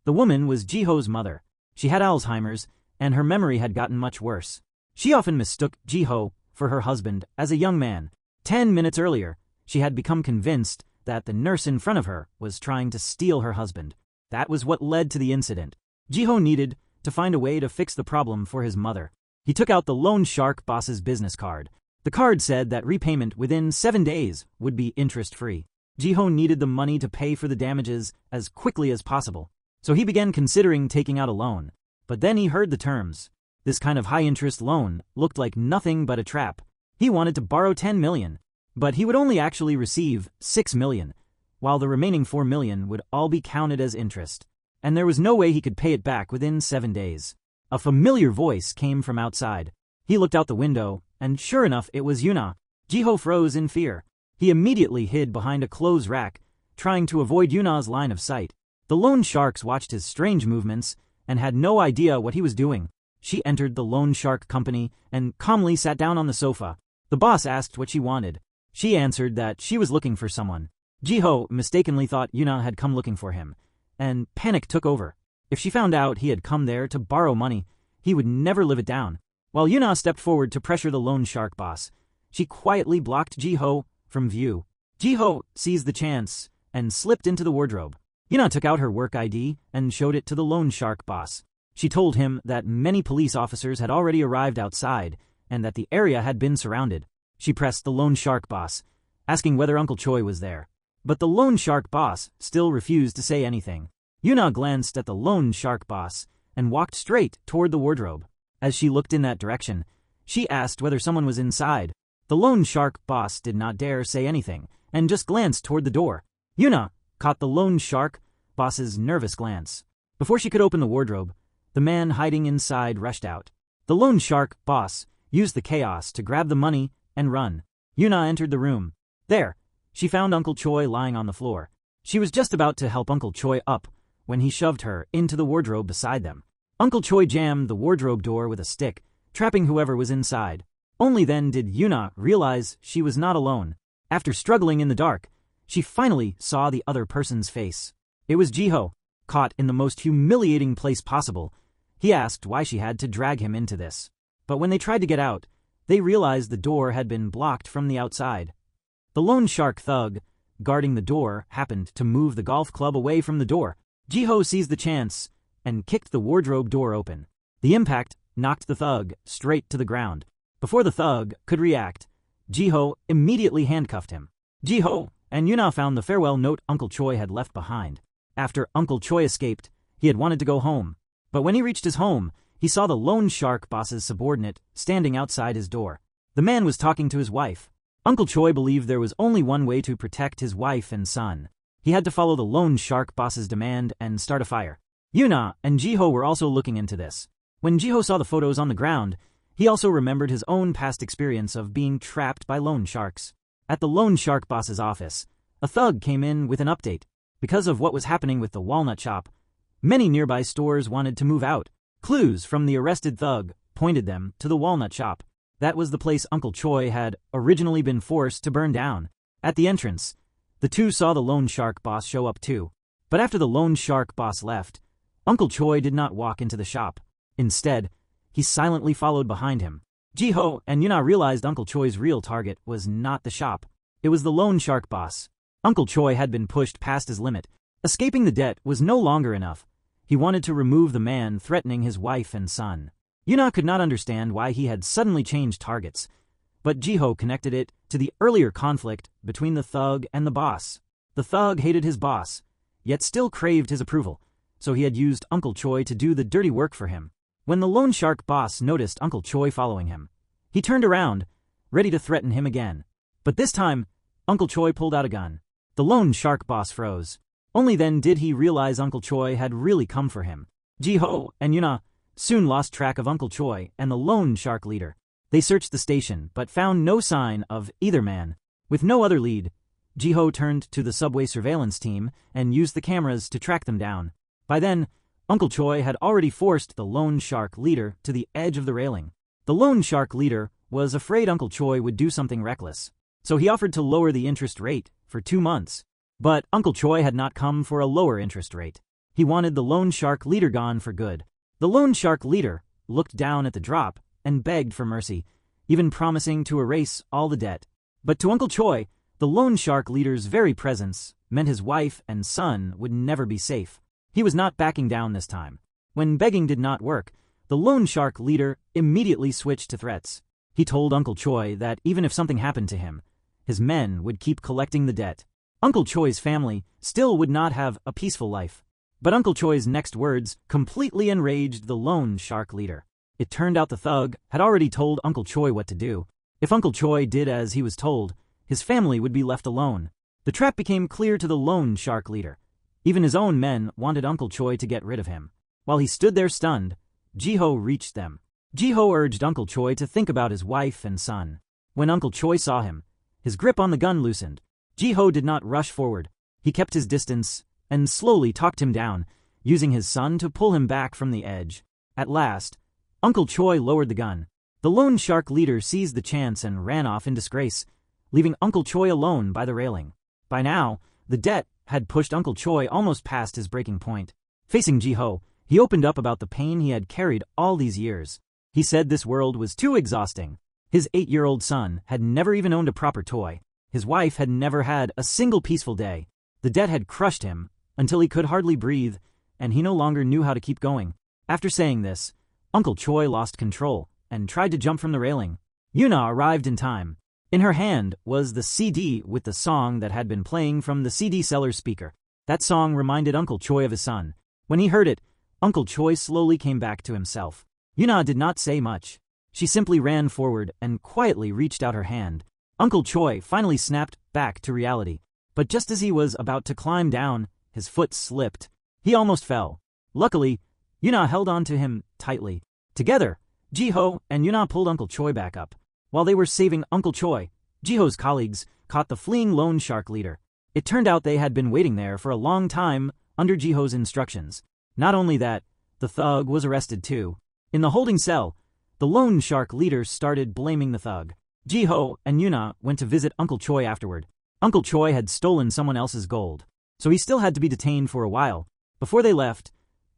S1: The woman was Ji-ho's mother. She had Alzheimer's, and her memory had gotten much worse. She often mistook Ji-ho for her husband as a young man. 10 minutes earlier, she had become convinced that the nurse in front of her was trying to steal her husband. That was what led to the incident. Ji-ho needed to find a way to fix the problem for his mother. He took out the loan shark boss's business card. The card said that repayment within 7 days would be interest-free. Ji-ho needed the money to pay for the damages as quickly as possible, so he began considering taking out a loan. But then he heard the terms. This kind of high-interest loan looked like nothing but a trap. He wanted to borrow 10 million, but he would only actually receive 6 million, while the remaining 4 million would all be counted as interest. And there was no way he could pay it back within 7 days. A familiar voice came from outside. He looked out the window, and sure enough, it was Yuna. Ji-ho froze in fear. He immediately hid behind a clothes rack, trying to avoid Yuna's line of sight. The loan sharks watched his strange movements and had no idea what he was doing. She entered the loan shark company and calmly sat down on the sofa. The boss asked what she wanted. She answered that she was looking for someone. Ji-ho mistakenly thought Yuna had come looking for him, and panic took over. If she found out he had come there to borrow money, he would never live it down. While Yuna stepped forward to pressure the loan shark boss, she quietly blocked Ji-ho from view. Ji-ho seized the chance and slipped into the wardrobe. Yuna took out her work ID and showed it to the loan shark boss. She told him that many police officers had already arrived outside and that the area had been surrounded. She pressed the loan shark boss, asking whether Uncle Choi was there. But the loan shark boss still refused to say anything. Yuna glanced at the loan shark boss and walked straight toward the wardrobe. As she looked in that direction, she asked whether someone was inside. The loan shark boss did not dare say anything and just glanced toward the door. Yuna caught the loan shark boss's nervous glance. Before she could open the wardrobe, the man hiding inside rushed out. The loan shark boss used the chaos to grab the money and run. Yuna entered the room. There, she found Uncle Choi lying on the floor. She was just about to help Uncle Choi up when he shoved her into the wardrobe beside them. Uncle Choi jammed the wardrobe door with a stick, trapping whoever was inside. Only then did Yuna realize she was not alone. After struggling in the dark, she finally saw the other person's face. It was Ji-ho, caught in the most humiliating place possible. He asked why she had to drag him into this. But when they tried to get out, they realized the door had been blocked from the outside. The loan shark thug guarding the door happened to move the golf club away from the door. Ji-ho seized the chance and kicked the wardrobe door open. The impact knocked the thug straight to the ground. Before the thug could react, Ji-ho immediately handcuffed him. Ji-ho and Yuna found the farewell note Uncle Choi had left behind. After Uncle Choi escaped, he had wanted to go home. But when he reached his home, he saw the loan shark boss's subordinate standing outside his door. The man was talking to his wife. Uncle Choi believed there was only one way to protect his wife and son. He had to follow the loan shark boss's demand and start a fire. Yuna and Ji-ho were also looking into this. When Ji-ho saw the photos on the ground, he also remembered his own past experience of being trapped by loan sharks. At the loan shark boss's office, a thug came in with an update. Because of what was happening with the walnut shop, many nearby stores wanted to move out. Clues from the arrested thug pointed them to the walnut shop. That was the place Uncle Choi had originally been forced to burn down. At the entrance, the two saw the loan shark boss show up too. But after the loan shark boss left, Uncle Choi did not walk into the shop. Instead, he silently followed behind him. Ji-ho and Yuna realized Uncle Choi's real target was not the shop. It was the loan shark boss. Uncle Choi had been pushed past his limit. Escaping the debt was no longer enough. He wanted to remove the man threatening his wife and son. Yuna could not understand why he had suddenly changed targets, but Ji-ho connected it to the earlier conflict between the thug and the boss. The thug hated his boss, yet still craved his approval, so he had used Uncle Choi to do the dirty work for him. When the loan shark boss noticed Uncle Choi following him, he turned around, ready to threaten him again. But this time, Uncle Choi pulled out a gun. The loan shark boss froze. Only then did he realize Uncle Choi had really come for him. Ji-ho and Yuna soon lost track of Uncle Choi and the loan shark leader. They searched the station but found no sign of either man. With no other lead, Ji-ho turned to the subway surveillance team and used the cameras to track them down. By then, Uncle Choi had already forced the loan shark leader to the edge of the railing. The loan shark leader was afraid Uncle Choi would do something reckless, so he offered to lower the interest rate for 2 months. But Uncle Choi had not come for a lower interest rate. He wanted the loan shark leader gone for good. The loan shark leader looked down at the drop and begged for mercy, even promising to erase all the debt. But to Uncle Choi, the loan shark leader's very presence meant his wife and son would never be safe. He was not backing down this time. When begging did not work, the loan shark leader immediately switched to threats. He told Uncle Choi that even if something happened to him, his men would keep collecting the debt. Uncle Choi's family still would not have a peaceful life. But Uncle Choi's next words completely enraged the loan shark leader. It turned out the thug had already told Uncle Choi what to do. If Uncle Choi did as he was told, his family would be left alone. The trap became clear to the loan shark leader. Even his own men wanted Uncle Choi to get rid of him. While he stood there stunned, Ji-ho reached them. Ji-ho urged Uncle Choi to think about his wife and son. When Uncle Choi saw him, his grip on the gun loosened. Ji-ho did not rush forward. He kept his distance and slowly talked him down, using his son to pull him back from the edge. At last, Uncle Choi lowered the gun. The loan shark leader seized the chance and ran off in disgrace, leaving Uncle Choi alone by the railing. By now, the debt had pushed Uncle Choi almost past his breaking point. Facing Ji-ho, he opened up about the pain he had carried all these years. He said this world was too exhausting. His 8-year-old son had never even owned a proper toy. His wife had never had a single peaceful day. The debt had crushed him until he could hardly breathe, and he no longer knew how to keep going. After saying this, Uncle Choi lost control and tried to jump from the railing. Yuna arrived in time. In her hand was the CD with the song that had been playing from the CD seller's speaker. That song reminded Uncle Choi of his son. When he heard it, Uncle Choi slowly came back to himself. Yuna did not say much. She simply ran forward and quietly reached out her hand. Uncle Choi finally snapped back to reality. But just as he was about to climb down, his foot slipped. He almost fell. Luckily, Yuna held on to him tightly. Together, Ji-ho and Yuna pulled Uncle Choi back up. While they were saving Uncle Choi, Ji-ho's colleagues caught the fleeing loan shark leader. It turned out they had been waiting there for a long time under Ji-ho's instructions. Not only that, the thug was arrested too. In the holding cell, the loan shark leader started blaming the thug. Ji-ho and Yuna went to visit Uncle Choi afterward. Uncle Choi had stolen someone else's gold, so he still had to be detained for a while. Before they left,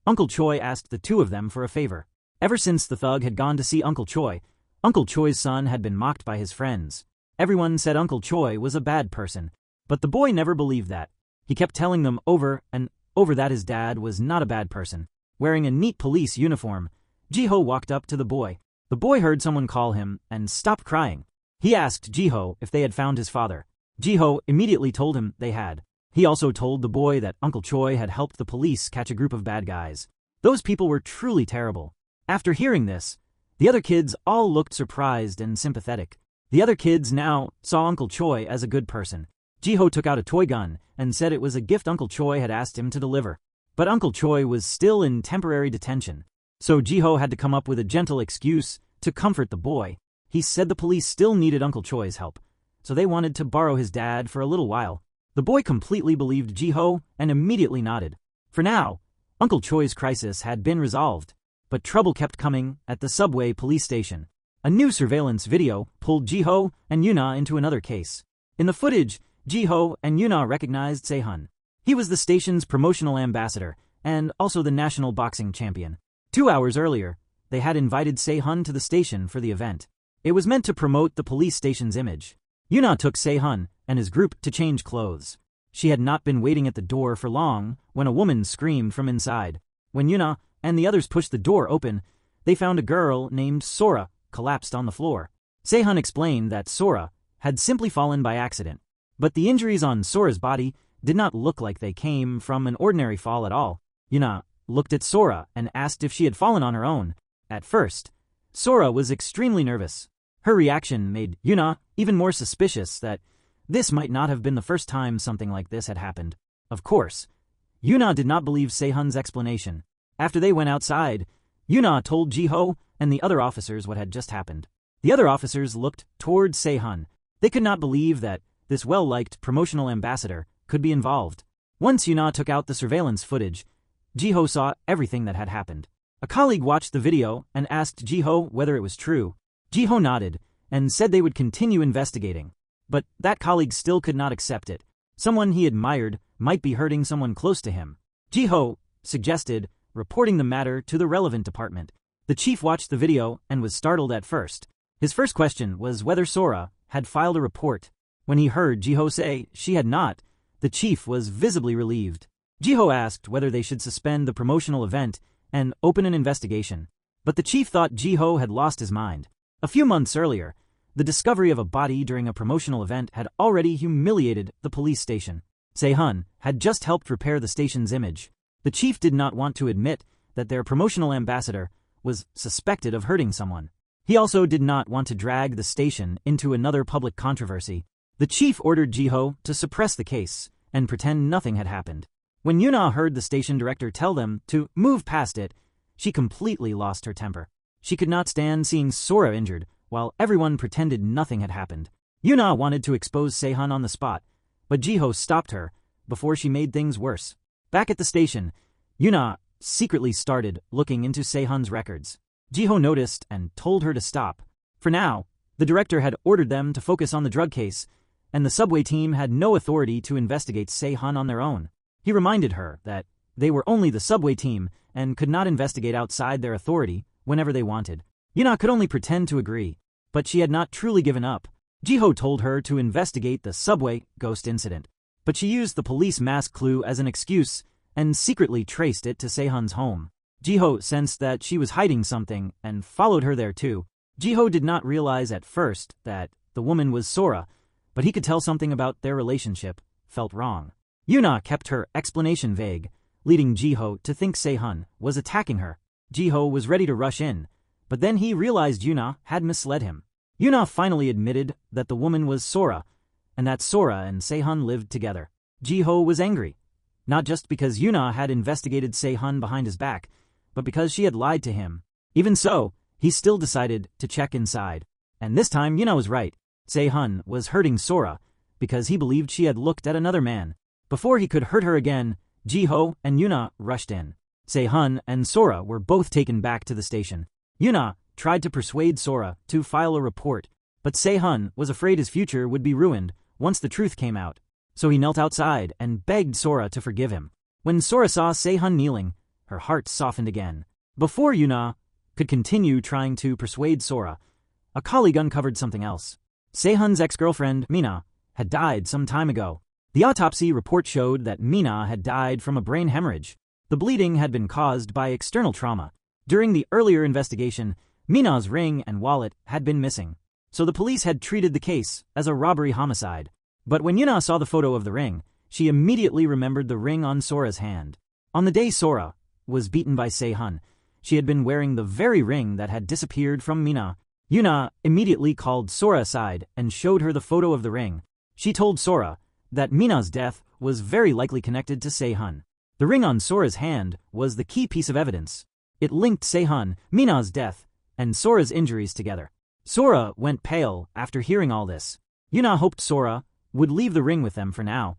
S1: Uncle Choi asked the two of them for a favor. Ever since the thug had gone to see Uncle Choi's son had been mocked by his friends. Everyone said Uncle Choi was a bad person, but the boy never believed that. He kept telling them over and over that his dad was not a bad person. Wearing a neat police uniform, Ji-ho walked up to the boy. The boy heard someone call him and stopped crying. He asked Ji-ho if they had found his father. Ji-ho immediately told him they had. He also told the boy that Uncle Choi had helped the police catch a group of bad guys. Those people were truly terrible. After hearing this, the other kids all looked surprised and sympathetic. The other kids now saw Uncle Choi as a good person. Ji-ho took out a toy gun and said it was a gift Uncle Choi had asked him to deliver. But Uncle Choi was still in temporary detention, so Ji-ho had to come up with a gentle excuse to comfort the boy. He said the police still needed Uncle Choi's help, so they wanted to borrow his dad for a little while. The boy completely believed Ji-ho and immediately nodded. For now, Uncle Choi's crisis had been resolved, but trouble kept coming at the subway police station. A new surveillance video pulled Ji-ho and Yuna into another case. In the footage, Ji-ho and Yuna recognized Se-hun. He was the station's promotional ambassador and also the national boxing champion. 2 hours earlier, they had invited Se-hun to the station for the event. It was meant to promote the police station's image. Yuna took Se-hun and his group to change clothes. She had not been waiting at the door for long when a woman screamed from inside. When Yuna and the others pushed the door open, they found a girl named Sora collapsed on the floor. Se-hun explained that Sora had simply fallen by accident, but the injuries on Sora's body did not look like they came from an ordinary fall at all. Yuna looked at Sora and asked if she had fallen on her own. At first, Sora was extremely nervous. Her reaction made Yuna even more suspicious that this might not have been the first time something like this had happened. Of course, Yuna did not believe Se-hun's explanation. After they went outside, Yuna told Ji-ho and the other officers what had just happened. The other officers looked toward Se-hun. They could not believe that this well-liked promotional ambassador could be involved. Once Yuna took out the surveillance footage, Ji-ho saw everything that had happened. A colleague watched the video and asked Ji-ho whether it was true. Ji-ho nodded and said they would continue investigating. But that colleague still could not accept it. Someone he admired might be hurting someone close to him. Ji-ho suggested reporting the matter to the relevant department. The chief watched the video and was startled at first. His first question was whether Sora had filed a report. When he heard Ji-ho say she had not, the chief was visibly relieved. Ji-ho asked whether they should suspend the promotional event and open an investigation. But the chief thought Ji-ho had lost his mind. A few months earlier, the discovery of a body during a promotional event had already humiliated the police station. Se-hun had just helped repair the station's image. The chief did not want to admit that their promotional ambassador was suspected of hurting someone. He also did not want to drag the station into another public controversy. The chief ordered Ji-ho to suppress the case and pretend nothing had happened. When Yuna heard the station director tell them to move past it, she completely lost her temper. She could not stand seeing Sora injured while everyone pretended nothing had happened. Yuna wanted to expose Se-hun on the spot, but Ji-ho stopped her before she made things worse. Back at the station, Yuna secretly started looking into Se-hun's records. Ji-ho noticed and told her to stop. For now, the director had ordered them to focus on the drug case, and the subway team had no authority to investigate Se-hun on their own. He reminded her that they were only the subway team and could not investigate outside their authority whenever they wanted. Yuna could only pretend to agree, but she had not truly given up. Ji-ho told her to investigate the subway ghost incident, but she used the police mask clue as an excuse and secretly traced it to Se-hun's home. Ji-ho sensed that she was hiding something and followed her there too. Ji-ho did not realize at first that the woman was Sora, but he could tell something about their relationship felt wrong. Yuna kept her explanation vague, leading Ji-ho to think Se-hun was attacking her. Ji-ho was ready to rush in, but then he realized Yuna had misled him. Yuna finally admitted that the woman was Sora, and that Sora and Se-hun lived together. Ji-ho was angry, not just because Yuna had investigated Se-hun behind his back, but because she had lied to him. Even so, he still decided to check inside. And this time Yuna was right. Se-hun was hurting Sora because he believed she had looked at another man. Before he could hurt her again, Ji-ho and Yuna rushed in. Se-hun and Sora were both taken back to the station. Yuna tried to persuade Sora to file a report, but Se-hun was afraid his future would be ruined once the truth came out. So he knelt outside and begged Sora to forgive him. When Sora saw Se-hun kneeling, her heart softened again. Before Yuna could continue trying to persuade Sora, a colleague uncovered something else. Se-hun's ex-girlfriend, Mina, had died some time ago. The autopsy report showed that Mina had died from a brain hemorrhage. The bleeding had been caused by external trauma. During the earlier investigation, Mina's ring and wallet had been missing, so the police had treated the case as a robbery homicide. But when Yuna saw the photo of the ring, she immediately remembered the ring on Sora's hand. On the day Sora was beaten by Se-hun, she had been wearing the very ring that had disappeared from Mina. Yuna immediately called Sora aside and showed her the photo of the ring. She told Sora that Mina's death was very likely connected to Se-hun. The ring on Sora's hand was the key piece of evidence. It linked Se-hun, Mina's death, and Sora's injuries together. Sora went pale after hearing all this. Yuna hoped Sora would leave the ring with them for now,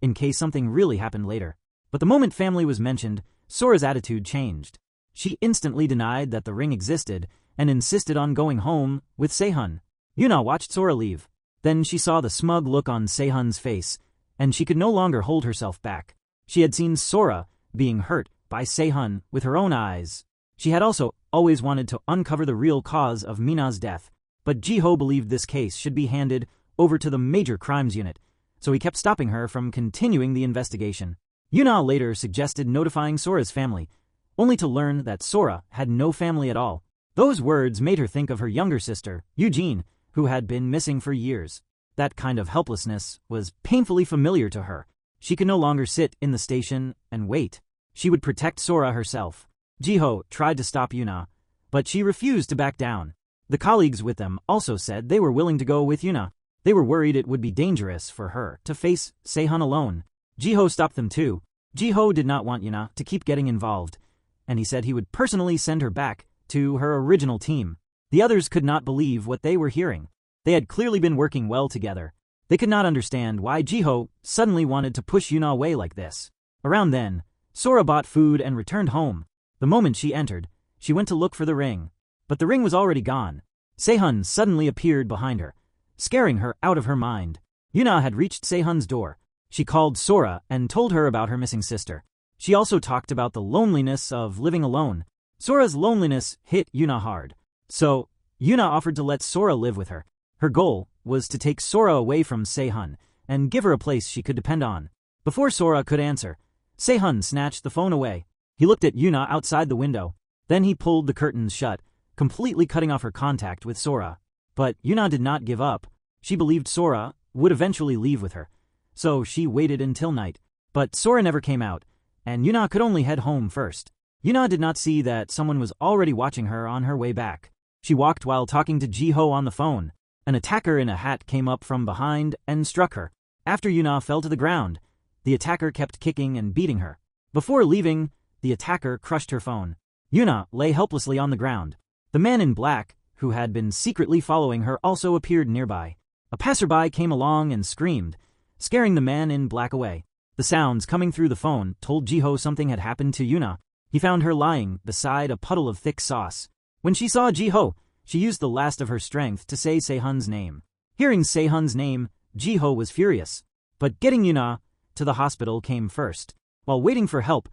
S1: in case something really happened later. But the moment family was mentioned, Sora's attitude changed. She instantly denied that the ring existed and insisted on going home with Se-hun. Yuna watched Sora leave. Then she saw the smug look on Se-hun's face, and she could no longer hold herself back. She had seen Sora being hurt by Se-hun with her own eyes. She had also always wanted to uncover the real cause of Mina's death, but Ji-ho believed this case should be handed over to the Major Crimes Unit, so he kept stopping her from continuing the investigation. Yuna later suggested notifying Sora's family, only to learn that Sora had no family at all. Those words made her think of her younger sister, Eugene, who had been missing for years. That kind of helplessness was painfully familiar to her. She could no longer sit in the station and wait. She would protect Sora herself. Ji-ho tried to stop Yuna, but she refused to back down. The colleagues with them also said they were willing to go with Yuna. They were worried it would be dangerous for her to face Se-hun alone. Ji-ho stopped them too. Ji-ho did not want Yuna to keep getting involved, and he said he would personally send her back to her original team. The others could not believe what they were hearing. They had clearly been working well together. They could not understand why Ji-ho suddenly wanted to push Yuna away like this. Around then, Sora bought food and returned home. The moment she entered, she went to look for the ring, but the ring was already gone. Se-hun suddenly appeared behind her, scaring her out of her mind. Yuna had reached Se-hun's door. She called Sora and told her about her missing sister. She also talked about the loneliness of living alone. Sora's loneliness hit Yuna hard, so Yuna offered to let Sora live with her. Her goal was to take Sora away from Se-hun and give her a place she could depend on. Before Sora could answer, Se-hun snatched the phone away. He looked at Yuna outside the window. Then he pulled the curtains shut, completely cutting off her contact with Sora. But Yuna did not give up. She believed Sora would eventually leave with her. So she waited until night. But Sora never came out, and Yuna could only head home first. Yuna did not see that someone was already watching her on her way back. She walked while talking to Jiho on the phone. An attacker in a hat came up from behind and struck her. After Yuna fell to the ground, the attacker kept kicking and beating her. Before leaving, the attacker crushed her phone. Yuna lay helplessly on the ground. The man in black, who had been secretly following her, also appeared nearby. A passerby came along and screamed, scaring the man in black away. The sounds coming through the phone told Jiho something had happened to Yuna. He found her lying beside a puddle of thick sauce. When she saw Jiho, she used the last of her strength to say Sehun's name. Hearing Sehun's name, Jiho was furious. But getting Yuna to the hospital came first. While waiting for help,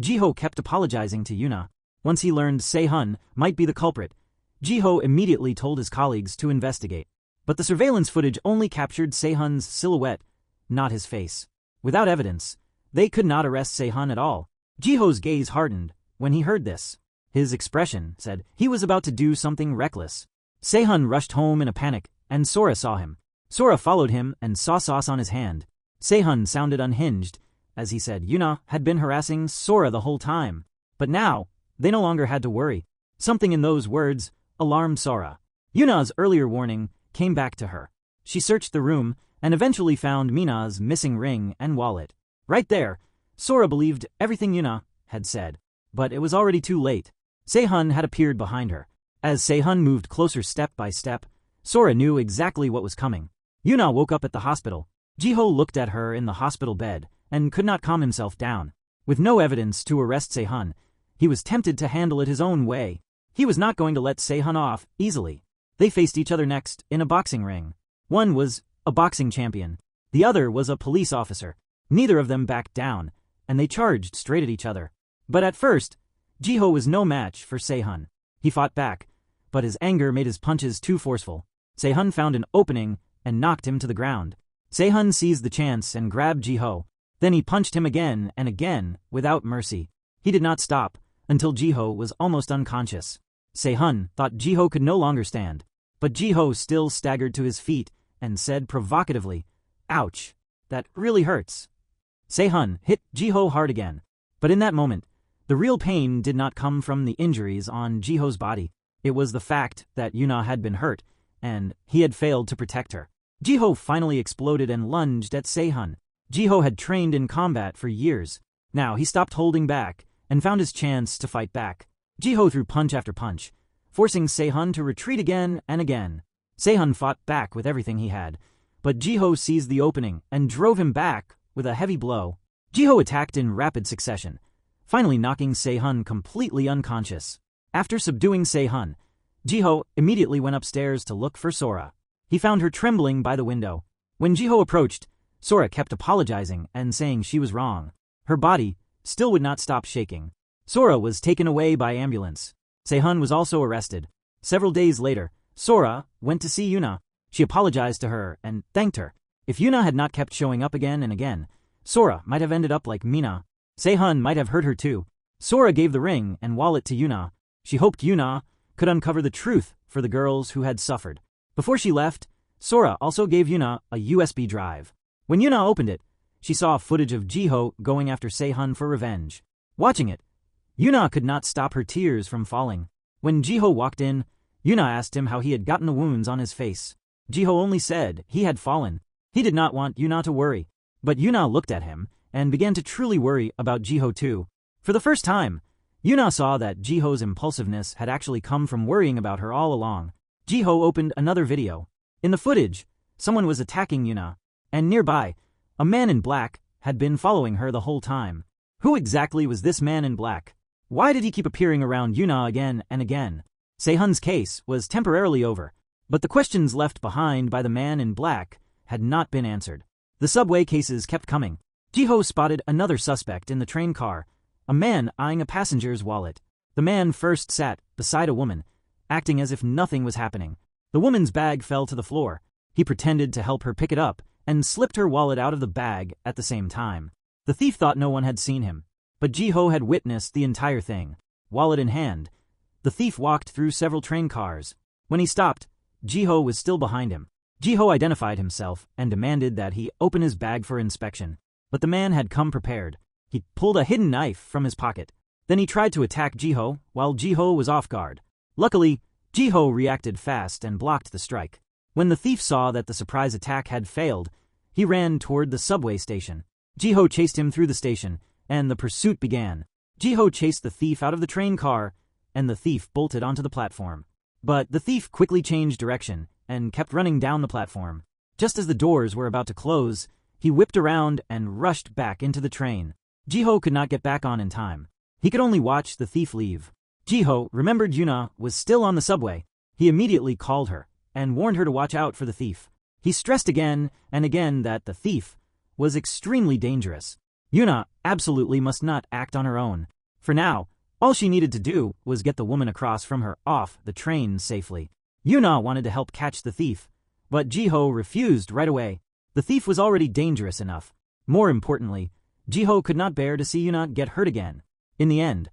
S1: Jiho kept apologizing to Yuna. Once he learned Sehun might be the culprit, Jiho immediately told his colleagues to investigate. But the surveillance footage only captured Sehun's silhouette, not his face. Without evidence, they could not arrest Sehun at all. Jiho's gaze hardened when he heard this. His expression said he was about to do something reckless. Sehun rushed home in a panic, and Sora saw him. Sora followed him and saw sauce on his hand. Sehun sounded unhinged as he said Yuna had been harassing Sora the whole time. But now, they no longer had to worry. Something in those words alarmed Sora. Yuna's earlier warning came back to her. She searched the room and eventually found Mina's missing ring and wallet. Right there, Sora believed everything Yuna had said. But it was already too late. Sehun had appeared behind her. As Sehun moved closer step by step, Sora knew exactly what was coming. Yuna woke up at the hospital. Jiho looked at her in the hospital bed and could not calm himself down. With no evidence to arrest Sehun, he was tempted to handle it his own way. He was not going to let Sehun off easily. They faced each other next in a boxing ring. One was a boxing champion. The other was a police officer. Neither of them backed down, and they charged straight at each other. But at first, Jiho was no match for Sehun. He fought back, but his anger made his punches too forceful. Sehun found an opening and knocked him to the ground. Sehun seized the chance and grabbed Jiho. Then he punched him again and again without mercy. He did not stop until Jiho was almost unconscious. Sehun thought Jiho could no longer stand, but Jiho still staggered to his feet and said provocatively, "Ouch, that really hurts." Sehun hit Jiho hard again, but in that moment, the real pain did not come from the injuries on Jiho's body. It was the fact that Yuna had been hurt, and he had failed to protect her. Jiho finally exploded and lunged at Sehun. Jiho had trained in combat for years. Now he stopped holding back and found his chance to fight back. Jiho threw punch after punch, forcing Sehun to retreat again and again. Sehun fought back with everything he had, but Jiho seized the opening and drove him back with a heavy blow. Jiho attacked in rapid succession, finally knocking Sehun completely unconscious. After subduing Sehun, Jiho immediately went upstairs to look for Sora. He found her trembling by the window. When Jiho approached, Sora kept apologizing and saying she was wrong. Her body still would not stop shaking. Sora was taken away by ambulance. Sehun was also arrested. Several days later, Sora went to see Yuna. She apologized to her and thanked her. If Yuna had not kept showing up again and again, Sora might have ended up like Mina. Sehun might have hurt her too. Sora gave the ring and wallet to Yuna. She hoped Yuna could uncover the truth for the girls who had suffered. Before she left, Sora also gave Yuna a USB drive. When Yuna opened it, she saw footage of Jiho going after Sehun for revenge. Watching it, Yuna could not stop her tears from falling. When Jiho walked in, Yuna asked him how he had gotten the wounds on his face. Jiho only said he had fallen. He did not want Yuna to worry. But Yuna looked at him and began to truly worry about Jiho too. For the first time, Yuna saw that Jiho's impulsiveness had actually come from worrying about her all along. Jiho opened another video. In the footage, someone was attacking Yuna, and nearby, a man in black had been following her the whole time. Who exactly was this man in black? Why did he keep appearing around Yuna again and again? Sehun's case was temporarily over, but the questions left behind by the man in black had not been answered. The subway cases kept coming. Jiho spotted another suspect in the train car, a man eyeing a passenger's wallet. The man first sat beside a woman, acting as if nothing was happening. The woman's bag fell to the floor. He pretended to help her pick it up and slipped her wallet out of the bag at the same time. The thief thought no one had seen him, but Jiho had witnessed the entire thing. Wallet in hand, the The thief walked through several train cars. When he stopped, Jiho was still behind him. Jiho identified himself and demanded that he open his bag for inspection. But the man had come prepared. He pulled a hidden knife from his pocket. Then he tried to attack Jiho while Jiho was off guard. Luckily, Jiho reacted fast and blocked the strike. When the thief saw that the surprise attack had failed, he ran toward the subway station. Jiho chased him through the station, and the pursuit began. Jiho chased the thief out of the train car, and the thief bolted onto the platform. But the thief quickly changed direction and kept running down the platform. Just as the doors were about to close, he whipped around and rushed back into the train. Jiho could not get back on in time. He could only watch the thief leave. Jiho remembered Yuna was still on the subway. He immediately called her and warned her to watch out for the thief. He stressed again and again that the thief was extremely dangerous. Yuna absolutely must not act on her own. For now, all she needed to do was get the woman across from her off the train safely. Yuna wanted to help catch the thief, but Jiho refused right away. The thief was already dangerous enough. More importantly, Jiho could not bear to see Yuna get hurt again. In the end,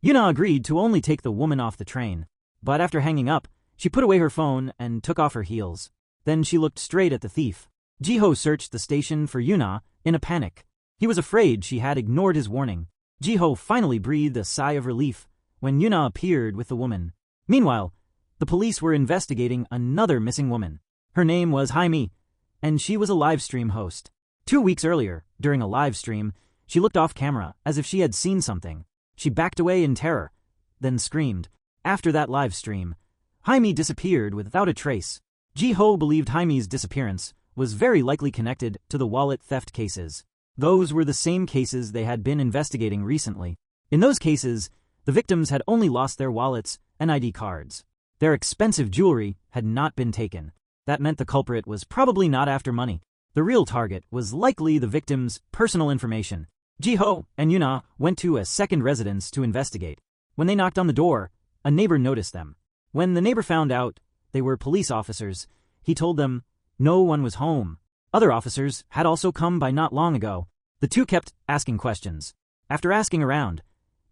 S1: Yuna agreed to only take the woman off the train, but after hanging up, she put away her phone and took off her heels. Then she looked straight at the thief. Jiho searched the station for Yuna in a panic. He was afraid she had ignored his warning. Jiho finally breathed a sigh of relief when Yuna appeared with the woman. Meanwhile, the police were investigating another missing woman. Her name was Jaime, and she was a live stream host. 2 weeks earlier, during a live stream, she looked off camera as if she had seen something. She backed away in terror, then screamed. After that live stream, Jaime disappeared without a trace. Jiho believed Jaime's disappearance was very likely connected to the wallet theft cases. Those were the same cases they had been investigating recently. In those cases, the victims had only lost their wallets and ID cards. Their expensive jewelry had not been taken. That meant the culprit was probably not after money. The real target was likely the victim's personal information. Jiho and Yuna went to a second residence to investigate. When they knocked on the door, a neighbor noticed them. When the neighbor found out they were police officers, he told them no one was home. Other officers had also come by not long ago. The two kept asking questions. After asking around,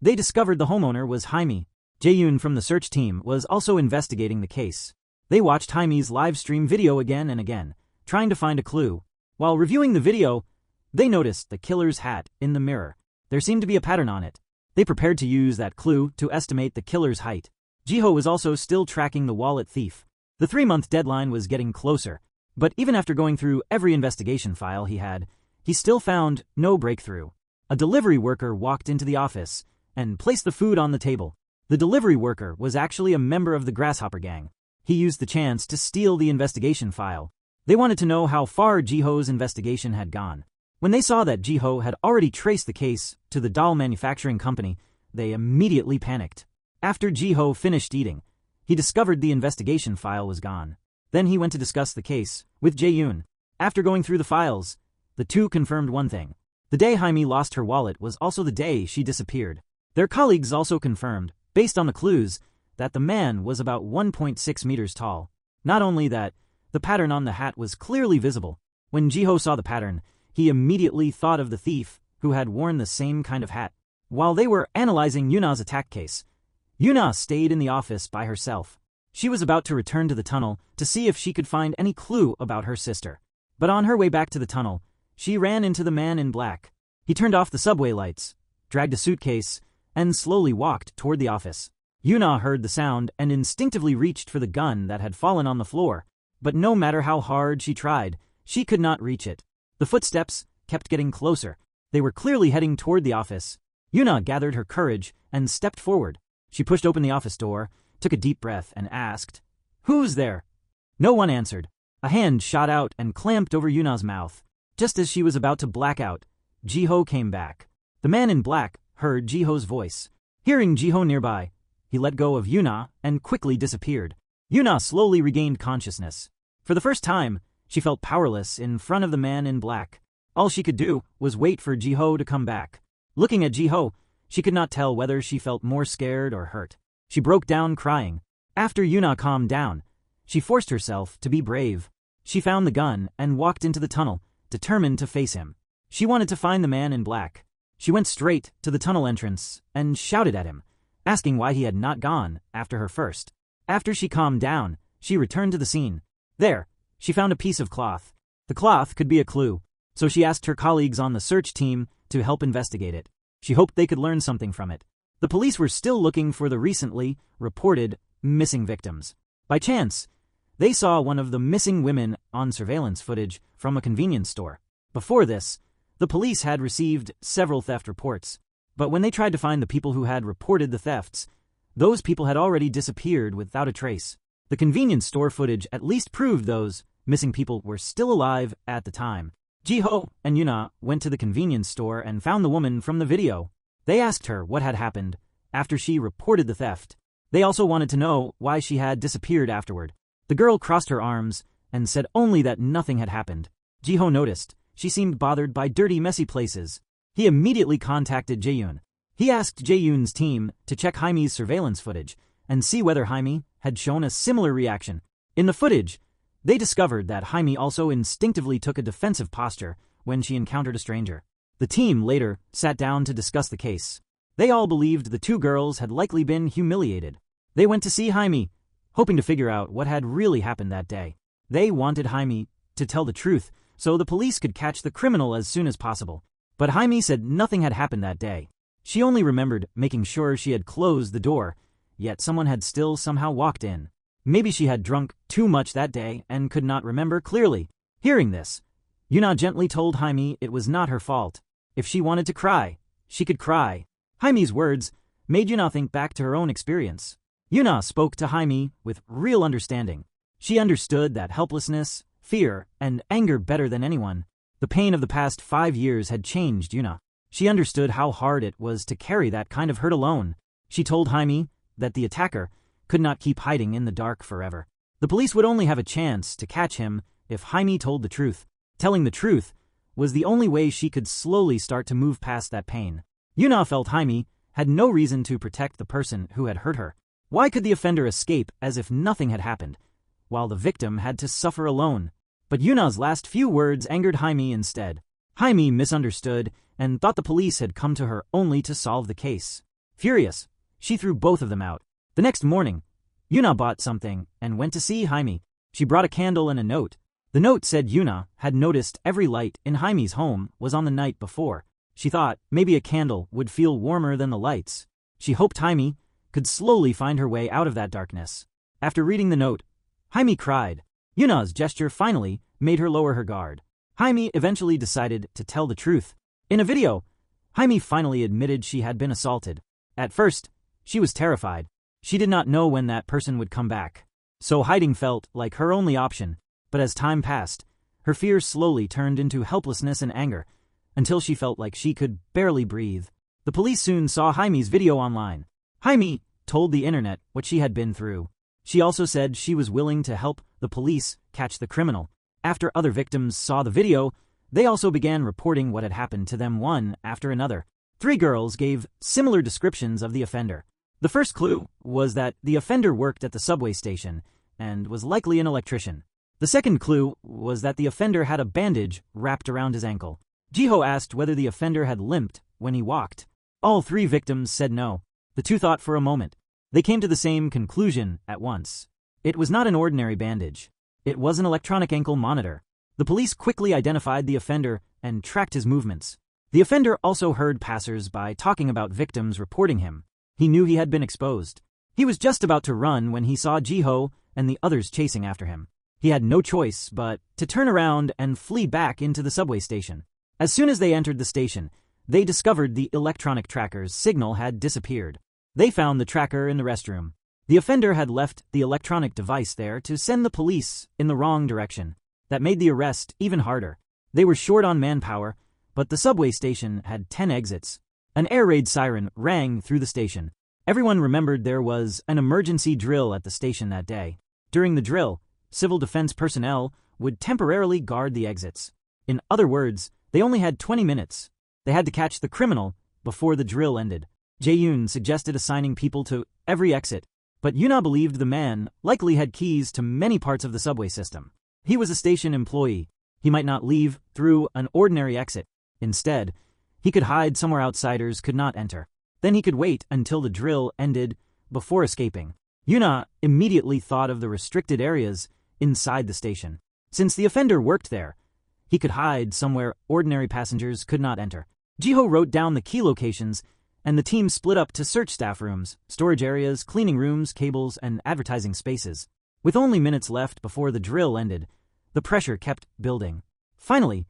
S1: they discovered the homeowner was Jaime. Jae-yoon from the search team was also investigating the case. They watched Jaime's live stream video again and again, trying to find a clue. While reviewing the video, they noticed the killer's hat in the mirror. There seemed to be a pattern on it. They prepared to use that clue to estimate the killer's height. Jiho was also still tracking the wallet thief. The 3-month deadline was getting closer, but even after going through every investigation file he still found no breakthrough. A delivery worker walked into the office and placed the food on the table. The delivery worker was actually a member of the Grasshopper Gang. He used the chance to steal the investigation file. They wanted to know how far Jiho's investigation had gone. When they saw that Jiho had already traced the case to the doll manufacturing company, they immediately panicked. After Jiho finished eating, he discovered the investigation file was gone. Then he went to discuss the case with Jae-yoon. After going through the files, the two confirmed one thing. The day Jaime lost her wallet was also the day she disappeared. Their colleagues also confirmed, based on the clues, that the man was about 1.6 meters tall. Not only that, the pattern on the hat was clearly visible. When Jiho saw the pattern, he immediately thought of the thief who had worn the same kind of hat. While they were analyzing Yuna's attack case, Yuna stayed in the office by herself. She was about to return to the tunnel to see if she could find any clue about her sister. But on her way back to the tunnel, she ran into the man in black. He turned off the subway lights, dragged a suitcase, and slowly walked toward the office. Yuna heard the sound and instinctively reached for the gun that had fallen on the floor, but no matter how hard she tried, she could not reach it. The footsteps kept getting closer. They were clearly heading toward the office. Yuna gathered her courage and stepped forward. She pushed open the office door, took a deep breath, and asked, "Who's there?" No one answered. A hand shot out and clamped over Yuna's mouth. Just as she was about to black out, Jiho came back. The man in black heard Jiho's voice. Hearing Jiho nearby, he let go of Yuna and quickly disappeared. Yuna slowly regained consciousness. For the first time, she felt powerless in front of the man in black. All she could do was wait for Jiho to come back. Looking at Jiho, she could not tell whether she felt more scared or hurt. She broke down crying. After Yuna calmed down, she forced herself to be brave. She found the gun and walked into the tunnel, determined to face him. She wanted to find the man in black. She went straight to the tunnel entrance and shouted at him, asking why he had not gone after her first. After she calmed down, she returned to the scene. There, she found a piece of cloth. The cloth could be a clue, so she asked her colleagues on the search team to help investigate it. She hoped they could learn something from it. The police were still looking for the recently reported missing victims. By chance, they saw one of the missing women on surveillance footage from a convenience store. Before this, the police had received several theft reports, but when they tried to find the people who had reported the thefts, those people had already disappeared without a trace. The convenience store footage at least proved those missing people were still alive at the time. Ji-ho and Yuna went to the convenience store and found the woman from the video. They asked her what had happened after she reported the theft. They also wanted to know why she had disappeared afterward. The girl crossed her arms and said only that nothing had happened. Ji-ho noticed she seemed bothered by dirty, messy places. He immediately contacted Jae-yoon. He asked Jae-yoon's team to check Jaime's surveillance footage and see whether Jaime had shown a similar reaction. In the footage, they discovered that Jaime also instinctively took a defensive posture when she encountered a stranger. The team later sat down to discuss the case. They all believed the two girls had likely been humiliated. They went to see Jaime, hoping to figure out what had really happened that day. They wanted Jaime to tell the truth so the police could catch the criminal as soon as possible. But Jaime said nothing had happened that day. She only remembered making sure she had closed the door, yet someone had still somehow walked in. Maybe she had drunk too much that day and could not remember clearly. Hearing this, Yuna gently told Jaime it was not her fault. If she wanted to cry, she could cry. Jaime's words made Yuna think back to her own experience. Yuna spoke to Jaime with real understanding. She understood that helplessness, fear, and anger better than anyone. The pain of the past 5 years had changed Yuna. She understood how hard it was to carry that kind of hurt alone. She told Jaime that the attacker could not keep hiding in the dark forever. The police would only have a chance to catch him if Jaime told the truth. Telling the truth was the only way she could slowly start to move past that pain. Yuna felt Jaime had no reason to protect the person who had hurt her. Why could the offender escape as if nothing had happened, while the victim had to suffer alone? But Yuna's last few words angered Jaime instead. Jaime misunderstood and thought the police had come to her only to solve the case. Furious, she threw both of them out. The next morning, Yuna bought something and went to see Jaime. She brought a candle and a note. The note said Yuna had noticed every light in Jaime's home was on the night before. She thought maybe a candle would feel warmer than the lights. She hoped Jaime could slowly find her way out of that darkness. After reading the note, Jaime cried. Yuna's gesture finally made her lower her guard. Jaime eventually decided to tell the truth. In a video, Jaime finally admitted she had been assaulted. At first, she was terrified. She did not know when that person would come back. So hiding felt like her only option. But as time passed, her fears slowly turned into helplessness and anger, until she felt like she could barely breathe. The police soon saw Jaime's video online. Jaime told the internet what she had been through. She also said she was willing to help the police catch the criminal. After other victims saw the video, they also began reporting what had happened to them one after another. 3 girls gave similar descriptions of the offender. The first clue was that the offender worked at the subway station and was likely an electrician. The second clue was that the offender had a bandage wrapped around his ankle. Ji-ho asked whether the offender had limped when he walked. All 3 victims said no. The 2 thought for a moment. They came to the same conclusion at once. It was not an ordinary bandage. It was an electronic ankle monitor. The police quickly identified the offender and tracked his movements. The offender also heard passers-by talking about victims reporting him. He knew he had been exposed. He was just about to run when he saw Ji-ho and the others chasing after him. He had no choice but to turn around and flee back into the subway station. As soon as they entered the station, they discovered the electronic tracker's signal had disappeared. They found the tracker in the restroom. The offender had left the electronic device there to send the police in the wrong direction. That made the arrest even harder. They were short on manpower, but the subway station had 10 exits. An air raid siren rang through the station. Everyone remembered there was an emergency drill at the station that day. During the drill, civil defense personnel would temporarily guard the exits. In other words, they only had 20 minutes. They had to catch the criminal before the drill ended. Jae-yoon suggested assigning people to every exit, but Yuna believed the man likely had keys to many parts of the subway system. He was a station employee. He might not leave through an ordinary exit. Instead, he could hide somewhere outsiders could not enter. Then he could wait until the drill ended before escaping. Yuna immediately thought of the restricted areas inside the station. Since the offender worked there, he could hide somewhere ordinary passengers could not enter. Jiho wrote down the key locations, and the team split up to search staff rooms, storage areas, cleaning rooms, cables, and advertising spaces. With only minutes left before the drill ended, the pressure kept building. Finally,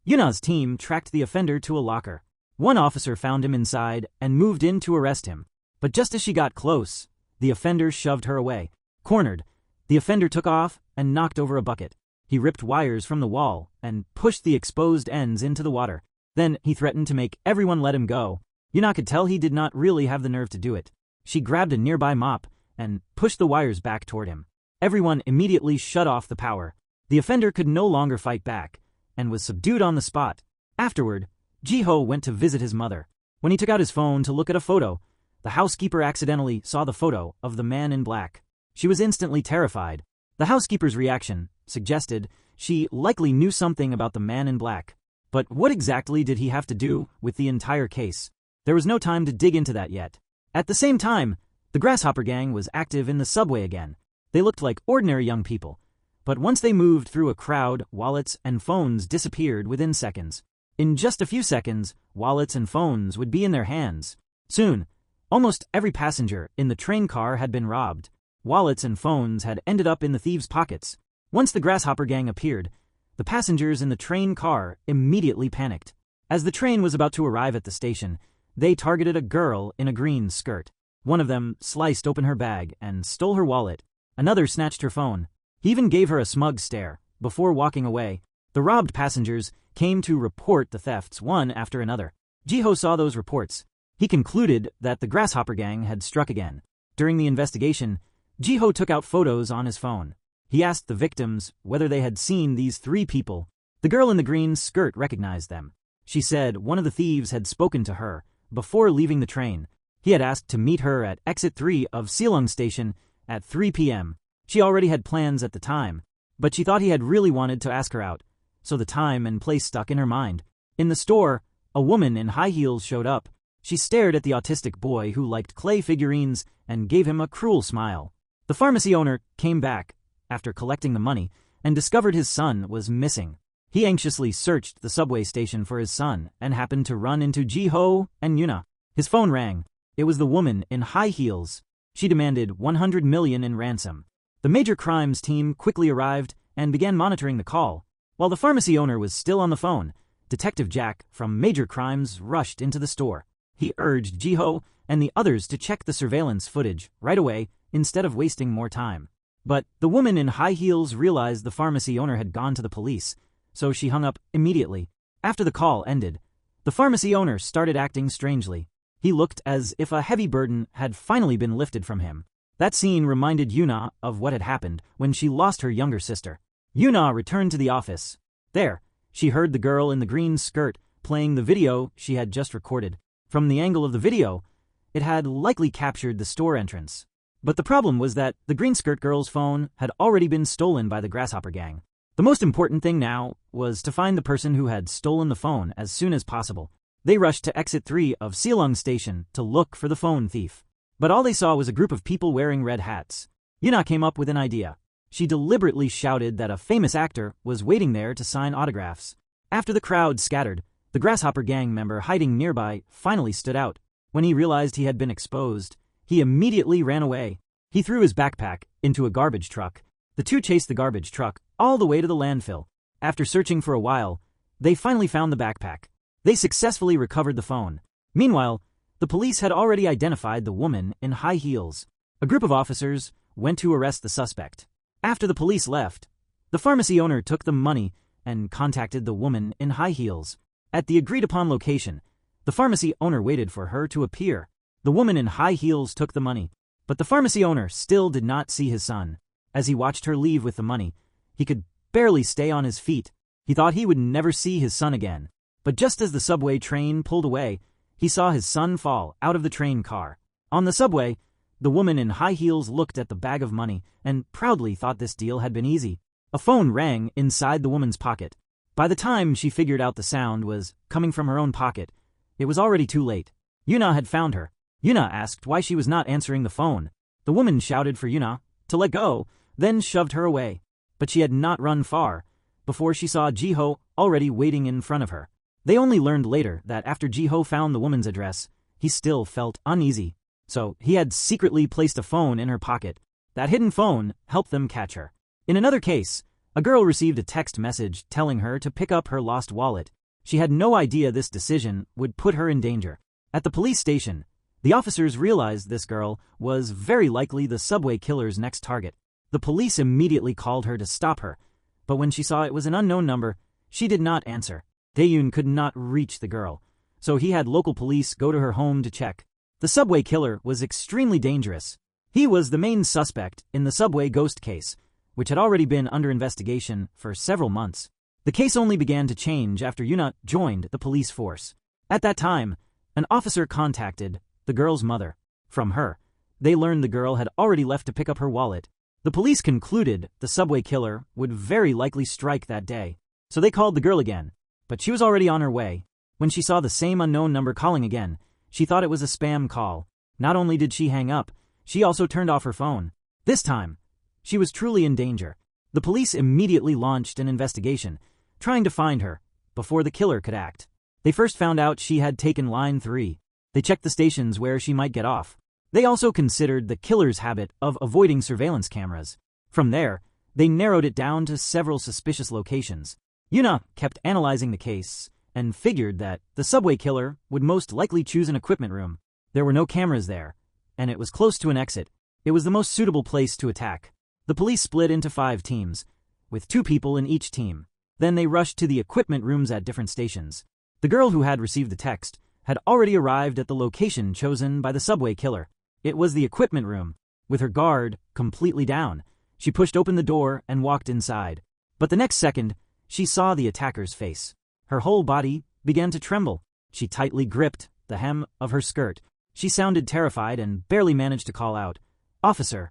S1: Yuna's team tracked the offender to a locker. One officer found him inside and moved in to arrest him. But just as she got close, the offender shoved her away. Cornered, the offender took off and knocked over a bucket. He ripped wires from the wall and pushed the exposed ends into the water. Then he threatened to make everyone let him go. Yuna could tell he did not really have the nerve to do it. She grabbed a nearby mop and pushed the wires back toward him. Everyone immediately shut off the power. The offender could no longer fight back and was subdued on the spot. Afterward, Jiho went to visit his mother. When he took out his phone to look at a photo, the housekeeper accidentally saw the photo of the man in black. She was instantly terrified. The housekeeper's reaction suggested she likely knew something about the man in black. But what exactly did he have to do with the entire case? There was no time to dig into that yet. At the same time, the Grasshopper Gang was active in the subway again. They looked like ordinary young people. But once they moved through a crowd, wallets and phones disappeared within seconds. In just a few seconds, wallets and phones would be in their hands. Soon, almost every passenger in the train car had been robbed. Wallets and phones had ended up in the thieves' pockets. Once the Grasshopper Gang appeared, the passengers in the train car immediately panicked. As the train was about to arrive at the station, they targeted a girl in a green skirt. One of them sliced open her bag and stole her wallet. Another snatched her phone. He even gave her a smug stare. Before walking away, the robbed passengers came to report the thefts one after another. Jiho saw those reports. He concluded that the Grasshopper Gang had struck again. During the investigation, Jiho took out photos on his phone. He asked the victims whether they had seen these three people. The girl in the green skirt recognized them. She said one of the thieves had spoken to her before leaving the train. He had asked to meet her at exit 3 of Silong Station at 3 p.m. She already had plans at the time, but she thought he had really wanted to ask her out, so the time and place stuck in her mind. In the store, a woman in high heels showed up. She stared at the autistic boy who liked clay figurines and gave him a cruel smile. The pharmacy owner came back after collecting the money and discovered his son was missing. He anxiously searched the subway station for his son and happened to run into Jiho and Yuna. His phone rang. It was the woman in high heels. She demanded 100 million in ransom. The major crimes team quickly arrived and began monitoring the call. While the pharmacy owner was still on the phone, Detective Jack from Major Crimes rushed into the store. He urged Jiho and the others to check the surveillance footage right away instead of wasting more time. But the woman in high heels realized the pharmacy owner had gone to the police, so she hung up immediately. After the call ended, the pharmacy owner started acting strangely. He looked as if a heavy burden had finally been lifted from him. That scene reminded Yuna of what had happened when she lost her younger sister. Yuna returned to the office. There, she heard the girl in the green skirt playing the video she had just recorded. From the angle of the video, it had likely captured the store entrance. But the problem was that the green skirt girl's phone had already been stolen by the Grasshopper Gang. The most important thing now was to find the person who had stolen the phone as soon as possible. They rushed to exit 3 of Silong Station to look for the phone thief. But all they saw was a group of people wearing red hats. Yuna came up with an idea. She deliberately shouted that a famous actor was waiting there to sign autographs. After the crowd scattered, the Grasshopper Gang member hiding nearby finally stood out. When he realized he had been exposed, he immediately ran away. He threw his backpack into a garbage truck. The two chased the garbage truck all the way to the landfill. After searching for a while, they finally found the backpack. They successfully recovered the phone. Meanwhile, the police had already identified the woman in high heels. A group of officers went to arrest the suspect. After the police left, the pharmacy owner took the money and contacted the woman in high heels. At the agreed-upon location, the pharmacy owner waited for her to appear. The woman in high heels took the money, but the pharmacy owner still did not see his son. As he watched her leave with the money, he could barely stay on his feet. He thought he would never see his son again. But just as the subway train pulled away, he saw his son fall out of the train car. On the subway, the woman in high heels looked at the bag of money and proudly thought this deal had been easy. A phone rang inside the woman's pocket. By the time she figured out the sound was coming from her own pocket, it was already too late. Yuna had found her. Yuna asked why she was not answering the phone. The woman shouted for Yuna to let go, then shoved her away. But she had not run far before she saw Jiho already waiting in front of her. They only learned later that after Jiho found the woman's address, he still felt uneasy. So he had secretly placed a phone in her pocket. That hidden phone helped them catch her. In another case, a girl received a text message telling her to pick up her lost wallet. She had no idea this decision would put her in danger. At the police station, the officers realized this girl was very likely the subway killer's next target. The police immediately called her to stop her, but when she saw it was an unknown number, she did not answer. Dae-yoon could not reach the girl, so he had local police go to her home to check. The subway killer was extremely dangerous. He was the main suspect in the subway ghost case, which had already been under investigation for several months. The case only began to change after Yuna joined the police force. At that time, an officer contacted the girl's mother. From her, they learned the girl had already left to pick up her wallet. The police concluded the subway killer would very likely strike that day, so they called the girl again, but she was already on her way. When she saw the same unknown number calling again, she thought it was a spam call. Not only did she hang up, she also turned off her phone. This time, she was truly in danger. The police immediately launched an investigation, trying to find her before the killer could act. They first found out she had taken Line 3. They checked the stations where she might get off. They also considered the killer's habit of avoiding surveillance cameras. From there, they narrowed it down to several suspicious locations. Yuna kept analyzing the case and figured that the subway killer would most likely choose an equipment room. There were no cameras there, and it was close to an exit. It was the most suitable place to attack. The police split into 5 teams, with 2 people in each team. Then they rushed to the equipment rooms at different stations. The girl who had received the text had already arrived at the location chosen by the subway killer. It was the equipment room. With her guard completely down, she pushed open the door and walked inside. But the next second, she saw the attacker's face. Her whole body began to tremble. She tightly gripped the hem of her skirt. She sounded terrified and barely managed to call out, "Officer."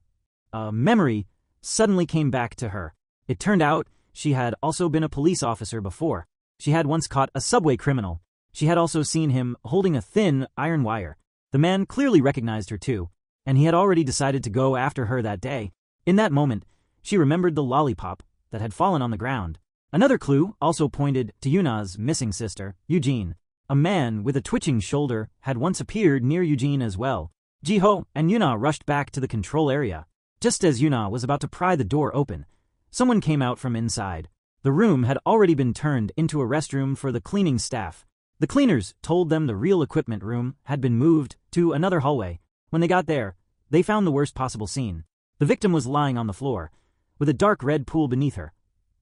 S1: A memory suddenly came back to her. It turned out she had also been a police officer before. She had once caught a subway criminal. She had also seen him holding a thin iron wire. The man clearly recognized her too, and he had already decided to go after her that day. In that moment, she remembered the lollipop that had fallen on the ground. Another clue also pointed to Yuna's missing sister, Eugene. A man with a twitching shoulder had once appeared near Eugene as well. Jiho and Yuna rushed back to the control area. Just as Yuna was about to pry the door open, someone came out from inside. The room had already been turned into a restroom for the cleaning staff. The cleaners told them the real equipment room had been moved to another hallway. When they got there, they found the worst possible scene. The victim was lying on the floor, with a dark red pool beneath her,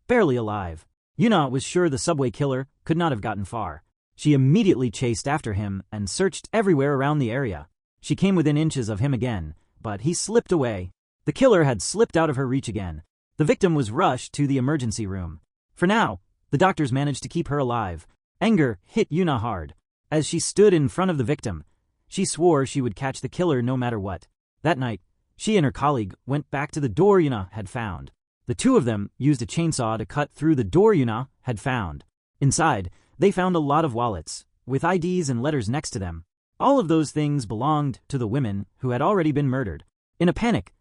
S1: barely alive. Yuna was sure the subway killer could not have gotten far. She immediately chased after him and searched everywhere around the area. She came within inches of him again, but he slipped away. The killer had slipped out of her reach again. The victim was rushed to the emergency room. For now, the doctors managed to keep her alive. Anger hit Yuna hard. As she stood in front of the victim, she swore she would catch the killer no matter what. That night, she and her colleague went back to the door Yuna had found. The 2 of them used a chainsaw to cut through the door Yuna had found. Inside, they found a lot of wallets, with IDs and letters next to them. All of those things belonged to the women who had already been murdered. In a panic,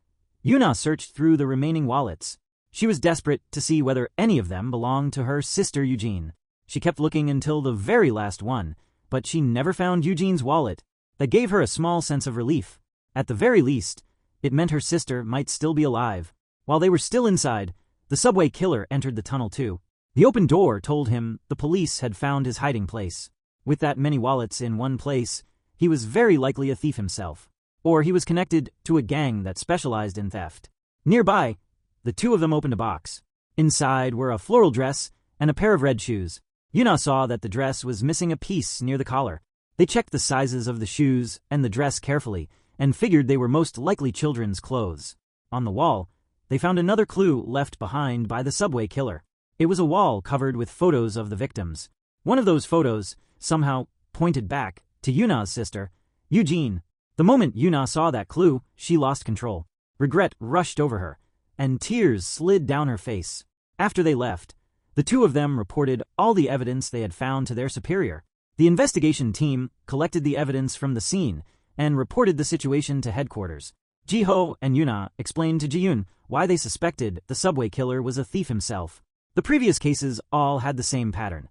S1: Yuna searched through the remaining wallets. She was desperate to see whether any of them belonged to her sister Eugene. She kept looking until the very last one, but she never found Eugene's wallet. That gave her a small sense of relief. At the very least, it meant her sister might still be alive. While they were still inside, the subway killer entered the tunnel too. The open door told him the police had found his hiding place. With that many wallets in one place, he was very likely a thief himself. Or he was connected to a gang that specialized in theft. Nearby, the 2 of them opened a box. Inside were a floral dress and a pair of red shoes. Yuna saw that the dress was missing a piece near the collar. They checked the sizes of the shoes and the dress carefully and figured they were most likely children's clothes. On the wall, they found another clue left behind by the subway killer. It was a wall covered with photos of the victims. One of those photos somehow pointed back to Yuna's sister, Eugene. The moment Yuna saw that clue, she lost control. Regret rushed over her, and tears slid down her face. After they left, the 2 of them reported all the evidence they had found to their superior. The investigation team collected the evidence from the scene and reported the situation to headquarters. Ji-ho and Yuna explained to Ji-yoon why they suspected the subway killer was a thief himself. The previous cases all had the same pattern.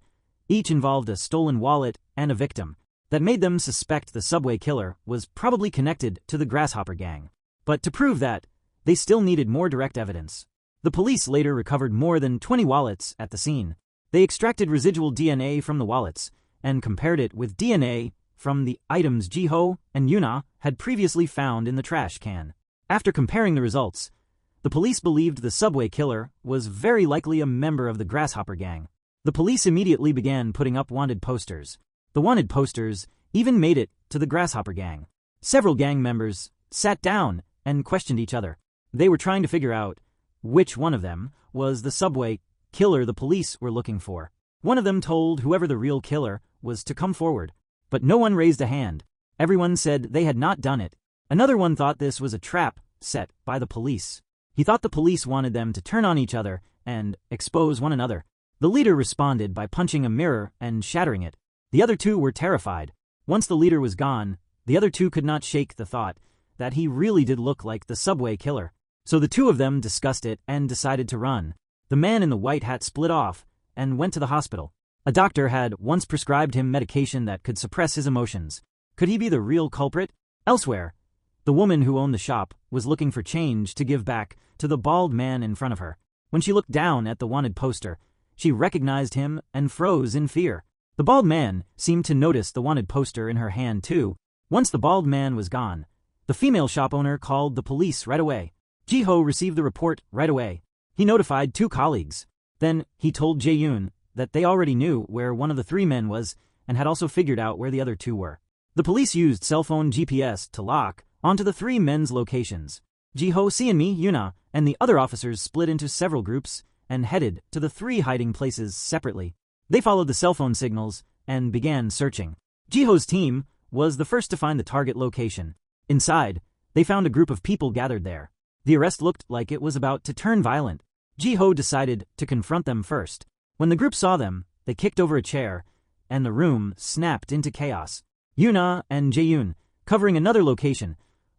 S1: Each involved a stolen wallet and a victim. That made them suspect the subway killer was probably connected to the Grasshopper Gang. But to prove that, they still needed more direct evidence. The police later recovered more than 20 wallets at the scene. They extracted residual DNA from the wallets and compared it with DNA from the items Ji-ho and Yuna had previously found in the trash can. After comparing the results, the police believed the subway killer was very likely a member of the Grasshopper Gang. The police immediately began putting up wanted posters. The wanted posters even made it to the Grasshopper Gang. Several gang members sat down and questioned each other. They were trying to figure out which one of them was the subway killer the police were looking for. One of them told whoever the real killer was to come forward, but no one raised a hand. Everyone said they had not done it. Another one thought this was a trap set by the police. He thought the police wanted them to turn on each other and expose one another. The leader responded by punching a mirror and shattering it. The other two were terrified. Once the leader was gone, the other two could not shake the thought that he really did look like the subway killer. So the two of them discussed it and decided to run. The man in the white hat split off and went to the hospital. A doctor had once prescribed him medication that could suppress his emotions. Could he be the real culprit? Elsewhere, the woman who owned the shop was looking for change to give back to the bald man in front of her. When she looked down at the wanted poster, she recognized him and froze in fear. The bald man seemed to notice the wanted poster in her hand too. Once the bald man was gone, the female shop owner called the police right away. Ji-ho received the report right away. He notified 2 colleagues. Then he told Jae-yoon that they already knew where one of the 3 men was and had also figured out where the other 2 were. The police used cell phone GPS to lock onto the 3 men's locations. Ji-ho, Se-in-mi, Yuna, and the other officers split into several groups and headed to the 3 hiding places separately. They followed the cell phone signals and began searching. Ji-ho's team was the first to find the target location. Inside, they found a group of people gathered there. The arrest looked like it was about to turn violent. Ji-ho decided to confront them first. When the group saw them, they kicked over a chair, and the room snapped into chaos. Yuna and Jae-yoon, covering another location,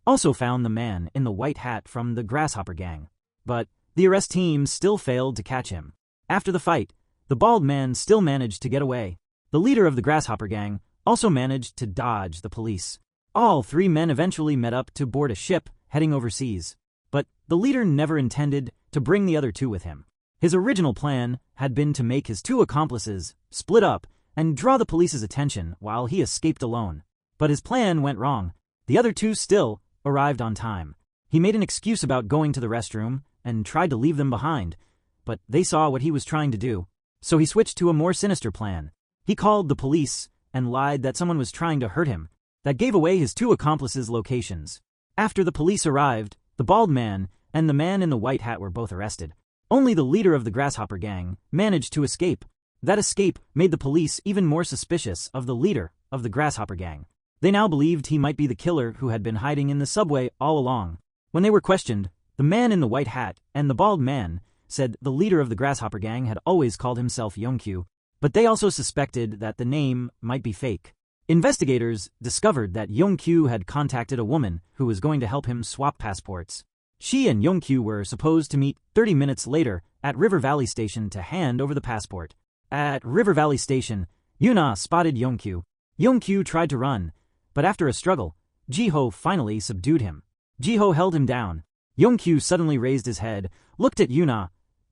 S1: also found the man in the white hat from the Grasshopper Gang. But the arrest team still failed to catch him. After the fight, the bald man still managed to get away. The leader of the Grasshopper Gang also managed to dodge the police. All 3 men eventually met up to board a ship heading overseas. But the leader never intended to bring the other 2 with him. His original plan had been to make his 2 accomplices split up and draw the police's attention while he escaped alone. But his plan went wrong. The other 2 still arrived on time. He made an excuse about going to the restroom and tried to leave them behind, but they saw what he was trying to do. So he switched to a more sinister plan. He called the police and lied that someone was trying to hurt him. That gave away his 2 accomplices' locations. After the police arrived, the bald man and the man in the white hat were both arrested. Only the leader of the Grasshopper Gang managed to escape. That escape made the police even more suspicious of the leader of the Grasshopper Gang. They now believed he might be the killer who had been hiding in the subway all along. When they were questioned, the man in the white hat and the bald man said the leader of the Grasshopper Gang had always called himself Young-kyu, but they also suspected that the name might be fake. Investigators discovered that Young-kyu had contacted a woman who was going to help him swap passports. She and Young-kyu were supposed to meet 30 minutes later at River Valley Station to hand over the passport. At River Valley Station, Yuna spotted Young-kyu. Young-kyu tried to run, but after a struggle, Ji-ho finally subdued him. Ji-ho held him down. Young-kyu suddenly raised his head, looked at Yuna,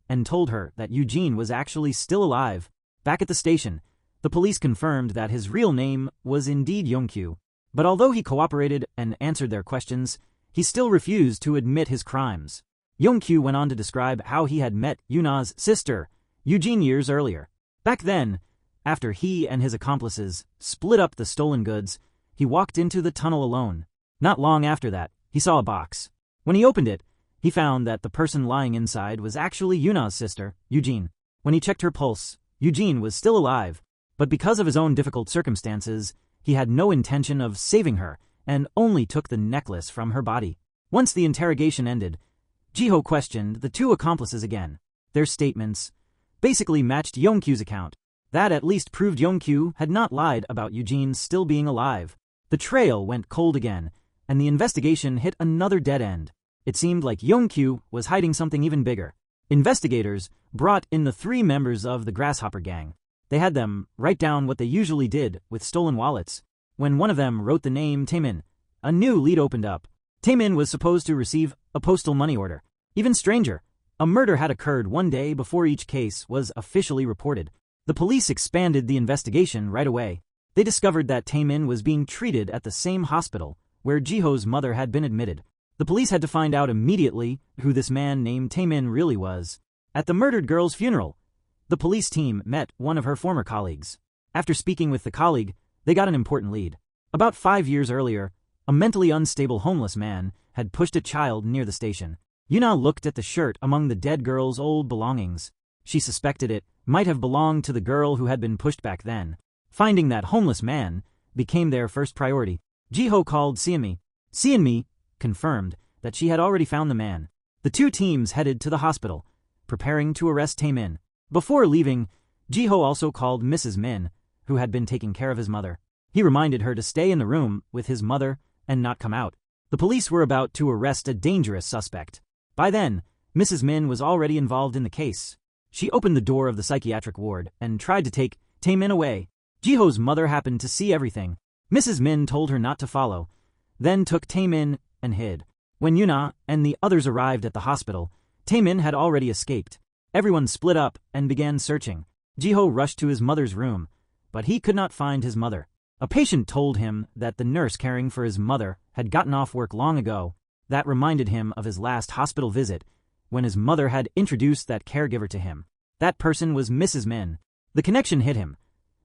S1: and told her that Eugene was actually still alive. Back at the station, the police confirmed that his real name was indeed Young-kyu. But although he cooperated and answered their questions, he still refused to admit his crimes. Young-kyu went on to describe how he had met Yuna's sister, Eugene, years earlier. Back then, after he and his accomplices split up the stolen goods, he walked into the tunnel alone. Not long after that, he saw a box. When he opened it, he found that the person lying inside was actually Yuna's sister, Eugene. When he checked her pulse, Eugene was still alive, but because of his own difficult circumstances, he had no intention of saving her and only took the necklace from her body. Once the interrogation ended, Ji-ho questioned the 2 accomplices again. Their statements basically matched Young-kyu's account. That at least proved Young-kyu had not lied about Eugene still being alive. The trail went cold again, and the investigation hit another dead end. It seemed like Yongkyu was hiding something even bigger. Investigators brought in the 3 members of the Grasshopper Gang. They had them write down what they usually did with stolen wallets. When one of them wrote the name Taemin, a new lead opened up. Taemin was supposed to receive a postal money order. Even stranger, a murder had occurred one day before each case was officially reported. The police expanded the investigation right away. They discovered that Taemin was being treated at the same hospital where Jiho's mother had been admitted. The police had to find out immediately who this man named Taemin really was. At the murdered girl's funeral, the police team met one of her former colleagues. After speaking with the colleague, they got an important lead. About 5 years earlier, a mentally unstable homeless man had pushed a child near the station. Yuna looked at the shirt among the dead girl's old belongings. She suspected it might have belonged to the girl who had been pushed back then. Finding that homeless man became their first priority. Jiho called Seonmi. Seonmi confirmed that she had already found the man. The 2 teams headed to the hospital, preparing to arrest Taemin. Before leaving, Jiho also called Mrs. Min, who had been taking care of his mother. He reminded her to stay in the room with his mother and not come out. The police were about to arrest a dangerous suspect. By then, Mrs. Min was already involved in the case. She opened the door of the psychiatric ward and tried to take Taemin away. Jiho's mother happened to see everything. Mrs. Min told her not to follow, then took Taemin and hid. When Yuna and the others arrived at the hospital, Taemin had already escaped. Everyone split up and began searching. Jiho rushed to his mother's room, but he could not find his mother. A patient told him that the nurse caring for his mother had gotten off work long ago. That reminded him of his last hospital visit, when his mother had introduced that caregiver to him. That person was Mrs. Min. The connection hit him.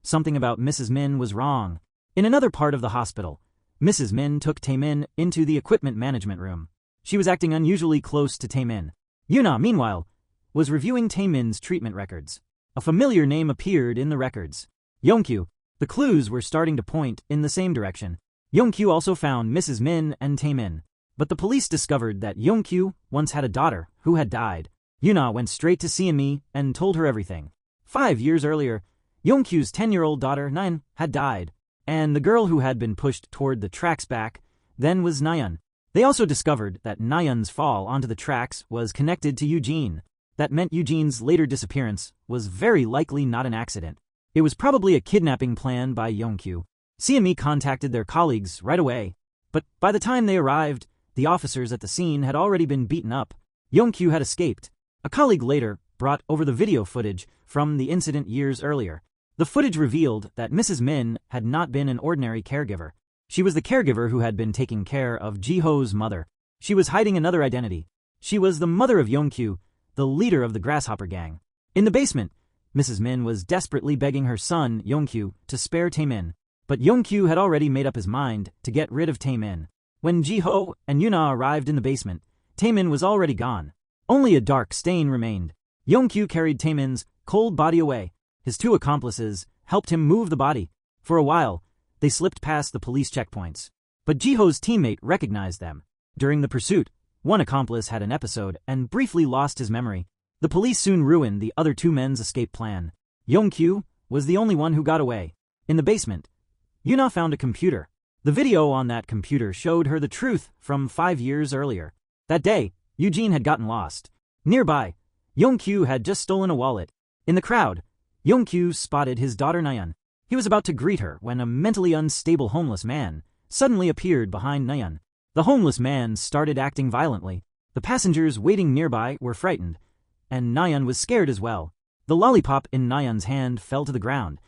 S1: Something about Mrs. Min was wrong. In another part of the hospital, Mrs. Min took Taemin into the equipment management room. She was acting unusually close to Taemin. Yuna, meanwhile, was reviewing Taemin's treatment records. A familiar name appeared in the records. Yongkyu. The clues were starting to point in the same direction. Yongkyu also found Mrs. Min and Taemin. But the police discovered that Yongkyu once had a daughter who had died. Yuna went straight to Seonmi and told her everything. 5 years earlier, Yongkyu's 10-year-old daughter, Nayeon, had died, and the girl who had been pushed toward the tracks back then was Nayeon. They also discovered that Nayeon's fall onto the tracks was connected to Eugene. That meant Eugene's later disappearance was very likely not an accident. It was probably a kidnapping plan by Yongkyu. Seonmi contacted their colleagues right away, but by the time they arrived, the officers at the scene had already been beaten up. Yongkyu had escaped. A colleague later brought over the video footage from the incident years earlier. The footage revealed that Mrs. Min had not been an ordinary caregiver. She was the caregiver who had been taking care of Jiho's mother. She was hiding another identity. She was the mother of Yongkyu, the leader of the Grasshopper Gang. In the basement, Mrs. Min was desperately begging her son, Yongkyu, to spare Taemin. But Yongkyu had already made up his mind to get rid of Taemin. When Jiho and Yuna arrived in the basement, Taemin was already gone. Only a dark stain remained. Yongkyu carried Taemin's cold body away. His 2 accomplices helped him move the body. For a while, they slipped past the police checkpoints. But Jiho's teammate recognized them. During the pursuit, one accomplice had an episode and briefly lost his memory. The police soon ruined the other 2 men's escape plan. Yongkyu was the only one who got away. In the basement, Yuna found a computer. The video on that computer showed her the truth from 5 years earlier. That day, Eugene had gotten lost. Nearby, Yongkyu had just stolen a wallet. In the crowd, Yongkyu spotted his daughter Nayeon. He was about to greet her when a mentally unstable homeless man suddenly appeared behind Nayeon. The homeless man started acting violently. The passengers waiting nearby were frightened, and Nayeon was scared as well. The lollipop in Nayeon's hand fell to the ground,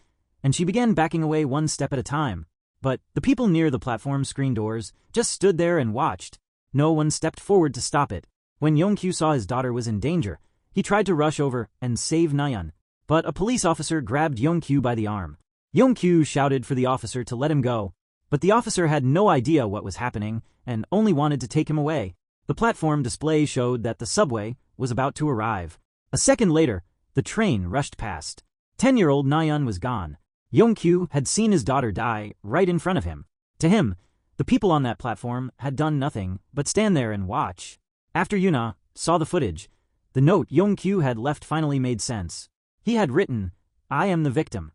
S1: and she began backing away 1 step at a time. But the people near the platform screen doors just stood there and watched. No one stepped forward to stop it. When Yongkyu saw his daughter was in danger, he tried to rush over and save Nayeon. But a police officer grabbed Yongkyu by the arm. Yongkyu shouted for the officer to let him go, but the officer had no idea what was happening and only wanted to take him away. The platform display showed that the subway was about to arrive. A second later, the train rushed past. 10-year-old Nayeon was gone. Yongkyu had seen his daughter die right in front of him. To him, the people on that platform had done nothing but stand there and watch. After Yuna saw the footage, the note Yongkyu had left finally made sense. He had written, "I am the victim."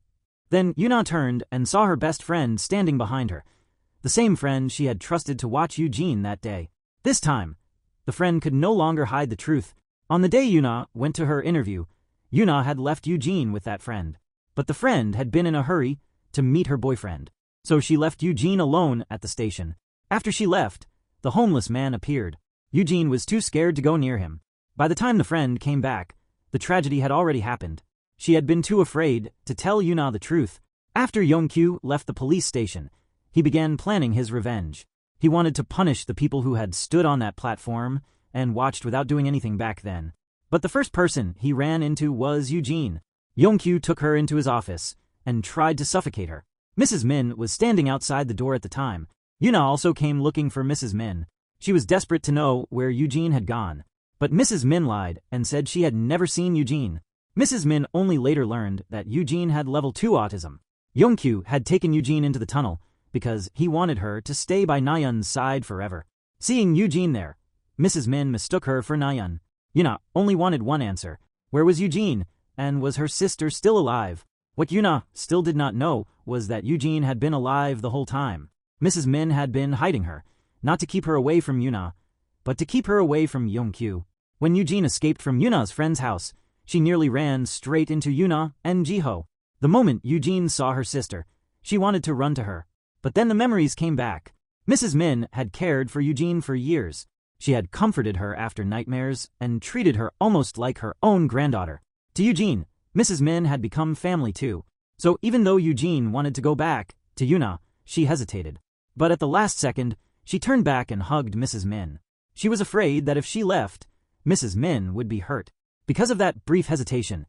S1: Then Yuna turned and saw her best friend standing behind her. the same friend she had trusted to watch Eugene that day. This time, the friend could no longer hide the truth. On the day Yuna went to her interview, Yuna had left Eugene with that friend. But the friend had been in a hurry to meet her boyfriend, so she left Eugene alone at the station. After she left, the homeless man appeared. Eugene was too scared to go near him. By the time the friend came back, the tragedy had already happened. She had been too afraid to tell Yuna the truth. After Yongkyu left the police station, he began planning his revenge. He wanted to punish the people who had stood on that platform and watched without doing anything back then. But the first person he ran into was Eugene. Yongkyu took her into his office and tried to suffocate her. Mrs. Min was standing outside the door at the time. Yuna also came looking for Mrs. Min. She was desperate to know where Eugene had gone. But Mrs. Min lied and said she had never seen Eugene. Mrs. Min only later learned that Eugene had level 2 autism. Yongkyu had taken Eugene into the tunnel because he wanted her to stay by Nayeon's side forever. Seeing Eugene there, Mrs. Min mistook her for Nayeon. Yuna only wanted one answer. Where was Eugene? And was her sister still alive? What Yuna still did not know was that Eugene had been alive the whole time. Mrs. Min had been hiding her, not to keep her away from Yuna, but to keep her away from Yongkyu. When Eugene escaped from Yuna's friend's house, she nearly ran straight into Yuna and Jiho. The moment Eugene saw her sister, she wanted to run to her. But then the memories came back. Mrs. Min had cared for Eugene for years. She had comforted her after nightmares and treated her almost like her own granddaughter. To Eugene, Mrs. Min had become family too. So even though Eugene wanted to go back to Yuna, she hesitated. But at the last second, she turned back and hugged Mrs. Min. She was afraid that if she left, Mrs. Min would be hurt. Because of that brief hesitation,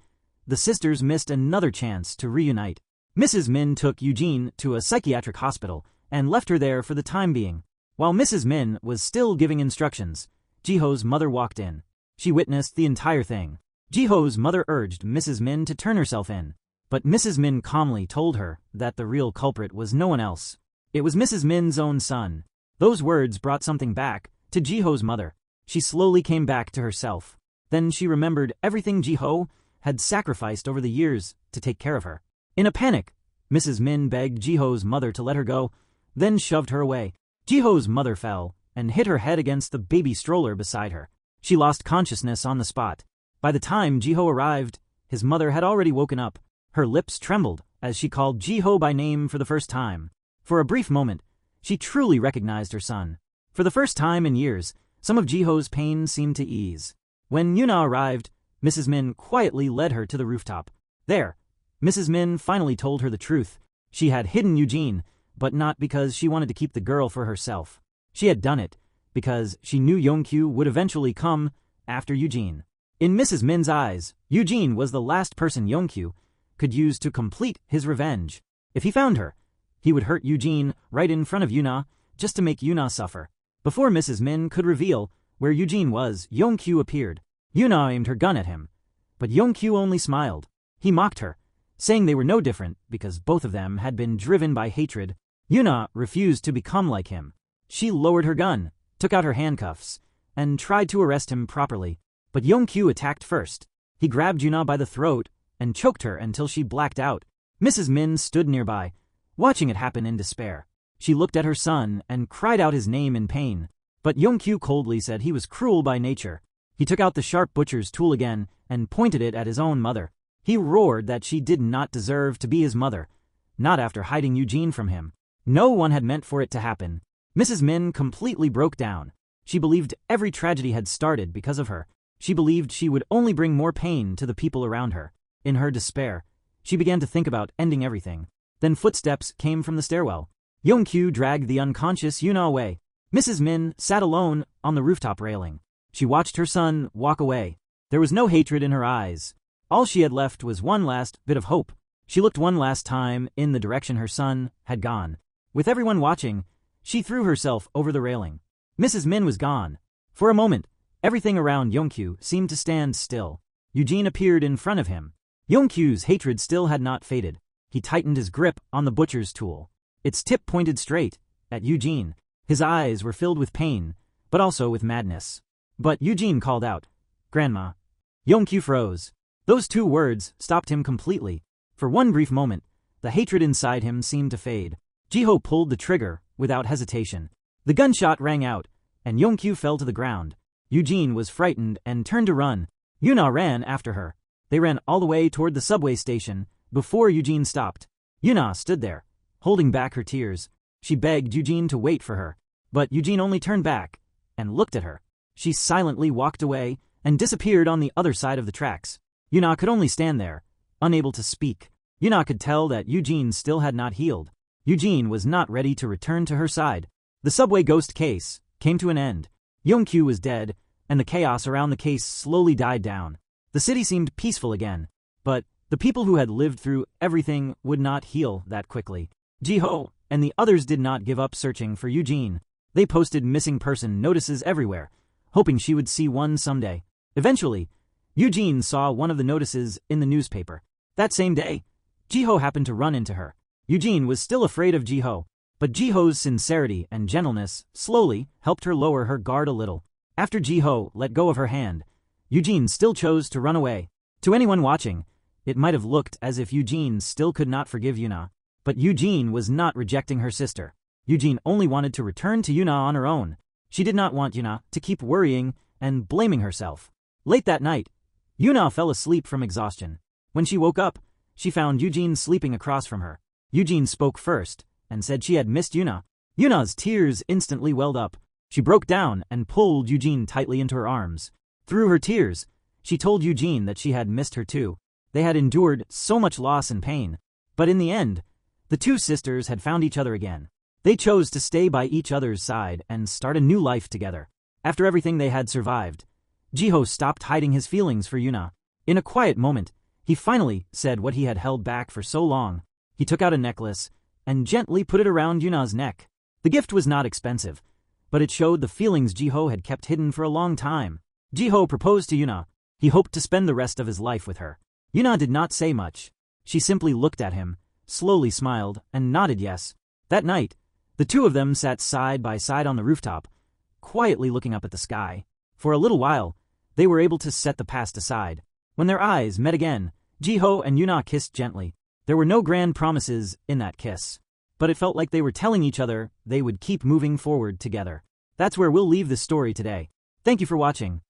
S1: the sisters missed another chance to reunite. Mrs. Min took Eugene to a psychiatric hospital and left her there for the time being. While Mrs. Min was still giving instructions, Jiho's mother walked in. She witnessed the entire thing. Jiho's mother urged Mrs. Min to turn herself in, but Mrs. Min calmly told her that the real culprit was no one else. It was Mrs. Min's own son. Those words brought something back to Jiho's mother. She slowly came back to herself. Then she remembered everything Jiho had sacrificed over the years to take care of her. In a panic, Mrs. Min begged Jiho's mother to let her go, then shoved her away. Jiho's mother fell and hit her head against the baby stroller beside her. She lost consciousness on the spot. By the time Jiho arrived, his mother had already woken up. Her lips trembled as she called Jiho by name for the first time. For a brief moment, she truly recognized her son. For the first time in years, some of Jiho's pain seemed to ease. When Yuna arrived, Mrs. Min quietly led her to the rooftop. There, Mrs. Min finally told her the truth. She had hidden Eugene, but not because she wanted to keep the girl for herself. She had done it because she knew Yongkyu would eventually come after Eugene. In Mrs. Min's eyes, Eugene was the last person Yongkyu could use to complete his revenge. If he found her, he would hurt Eugene right in front of Yuna just to make Yuna suffer. Before Mrs. Min could reveal where Eugene was, Yongkyu appeared. Yuna aimed her gun at him, but Yongkyu only smiled. He mocked her, saying they were no different because both of them had been driven by hatred. Yuna refused to become like him. She lowered her gun, took out her handcuffs, and tried to arrest him properly. But Yongkyu attacked first. He grabbed Yuna by the throat and choked her until she blacked out. Mrs. Min stood nearby, watching it happen in despair. She looked at her son and cried out his name in pain. But Yongkyu coldly said he was cruel by nature. He took out the sharp butcher's tool again and pointed it at his own mother. He roared that she did not deserve to be his mother, not after hiding Eugene from him. No one had meant for it to happen. Mrs. Min completely broke down. She believed every tragedy had started because of her. She believed she would only bring more pain to the people around her. In her despair, she began to think about ending everything. Then footsteps came from the stairwell. Yongkyu dragged the unconscious Yuna away. Mrs. Min sat alone on the rooftop railing. She watched her son walk away. There was no hatred in her eyes. All she had left was one last bit of hope. She looked one last time in the direction her son had gone. With everyone watching, she threw herself over the railing. Mrs. Min was gone. For a moment, everything around Yongkyu seemed to stand still. Eugene appeared in front of him. Yongkyu's hatred still had not faded. He tightened his grip on the butcher's tool. Its tip pointed straight at Eugene. His eyes were filled with pain, but also with madness. But Eugene called out, "Grandma." Yongkyu froze. Those two words stopped him completely. For one brief moment, the hatred inside him seemed to fade. Jiho pulled the trigger without hesitation. The gunshot rang out, and Yongkyu fell to the ground. Eugene was frightened and turned to run. Yuna ran after her. They ran all the way toward the subway station before Eugene stopped. Yuna stood there, holding back her tears. She begged Eugene to wait for her, but Eugene only turned back and looked at her. She silently walked away and disappeared on the other side of the tracks. Yuna could only stand there, unable to speak. Yuna could tell that Eugene still had not healed. Eugene was not ready to return to her side. The subway ghost case came to an end. Yongkyu was dead, and the chaos around the case slowly died down. The city seemed peaceful again, but the people who had lived through everything would not heal that quickly. Jiho and the others did not give up searching for Eugene. They posted missing person notices everywhere, hoping she would see one someday. Eventually, Eugene saw one of the notices in the newspaper. That same day, Jiho happened to run into her. Eugene was still afraid of Jiho, but Jiho's sincerity and gentleness slowly helped her lower her guard a little. After Jiho let go of her hand, Eugene still chose to run away. To anyone watching, it might have looked as if Eugene still could not forgive Yuna. But Eugene was not rejecting her sister. Eugene only wanted to return to Yuna on her own. She did not want Yuna to keep worrying and blaming herself. Late that night, Yuna fell asleep from exhaustion. When she woke up, she found Eugene sleeping across from her. Eugene spoke first and said she had missed Yuna. Yuna's tears instantly welled up. She broke down and pulled Eugene tightly into her arms. Through her tears, she told Eugene that she had missed her too. They had endured so much loss and pain, but in the end, the two sisters had found each other again. They chose to stay by each other's side and start a new life together. After everything they had survived, Jiho stopped hiding his feelings for Yuna. In a quiet moment, he finally said what he had held back for so long. He took out a necklace and gently put it around Yuna's neck. The gift was not expensive, but it showed the feelings Jiho had kept hidden for a long time. Jiho proposed to Yuna. He hoped to spend the rest of his life with her. Yuna did not say much. She simply looked at him, slowly smiled, and nodded yes. That night, the two of them sat side by side on the rooftop, quietly looking up at the sky. For a little while, they were able to set the past aside. When their eyes met again, Jiho and Yuna kissed gently. There were no grand promises in that kiss, but it felt like they were telling each other they would keep moving forward together. That's where we'll leave this story today. Thank you for watching.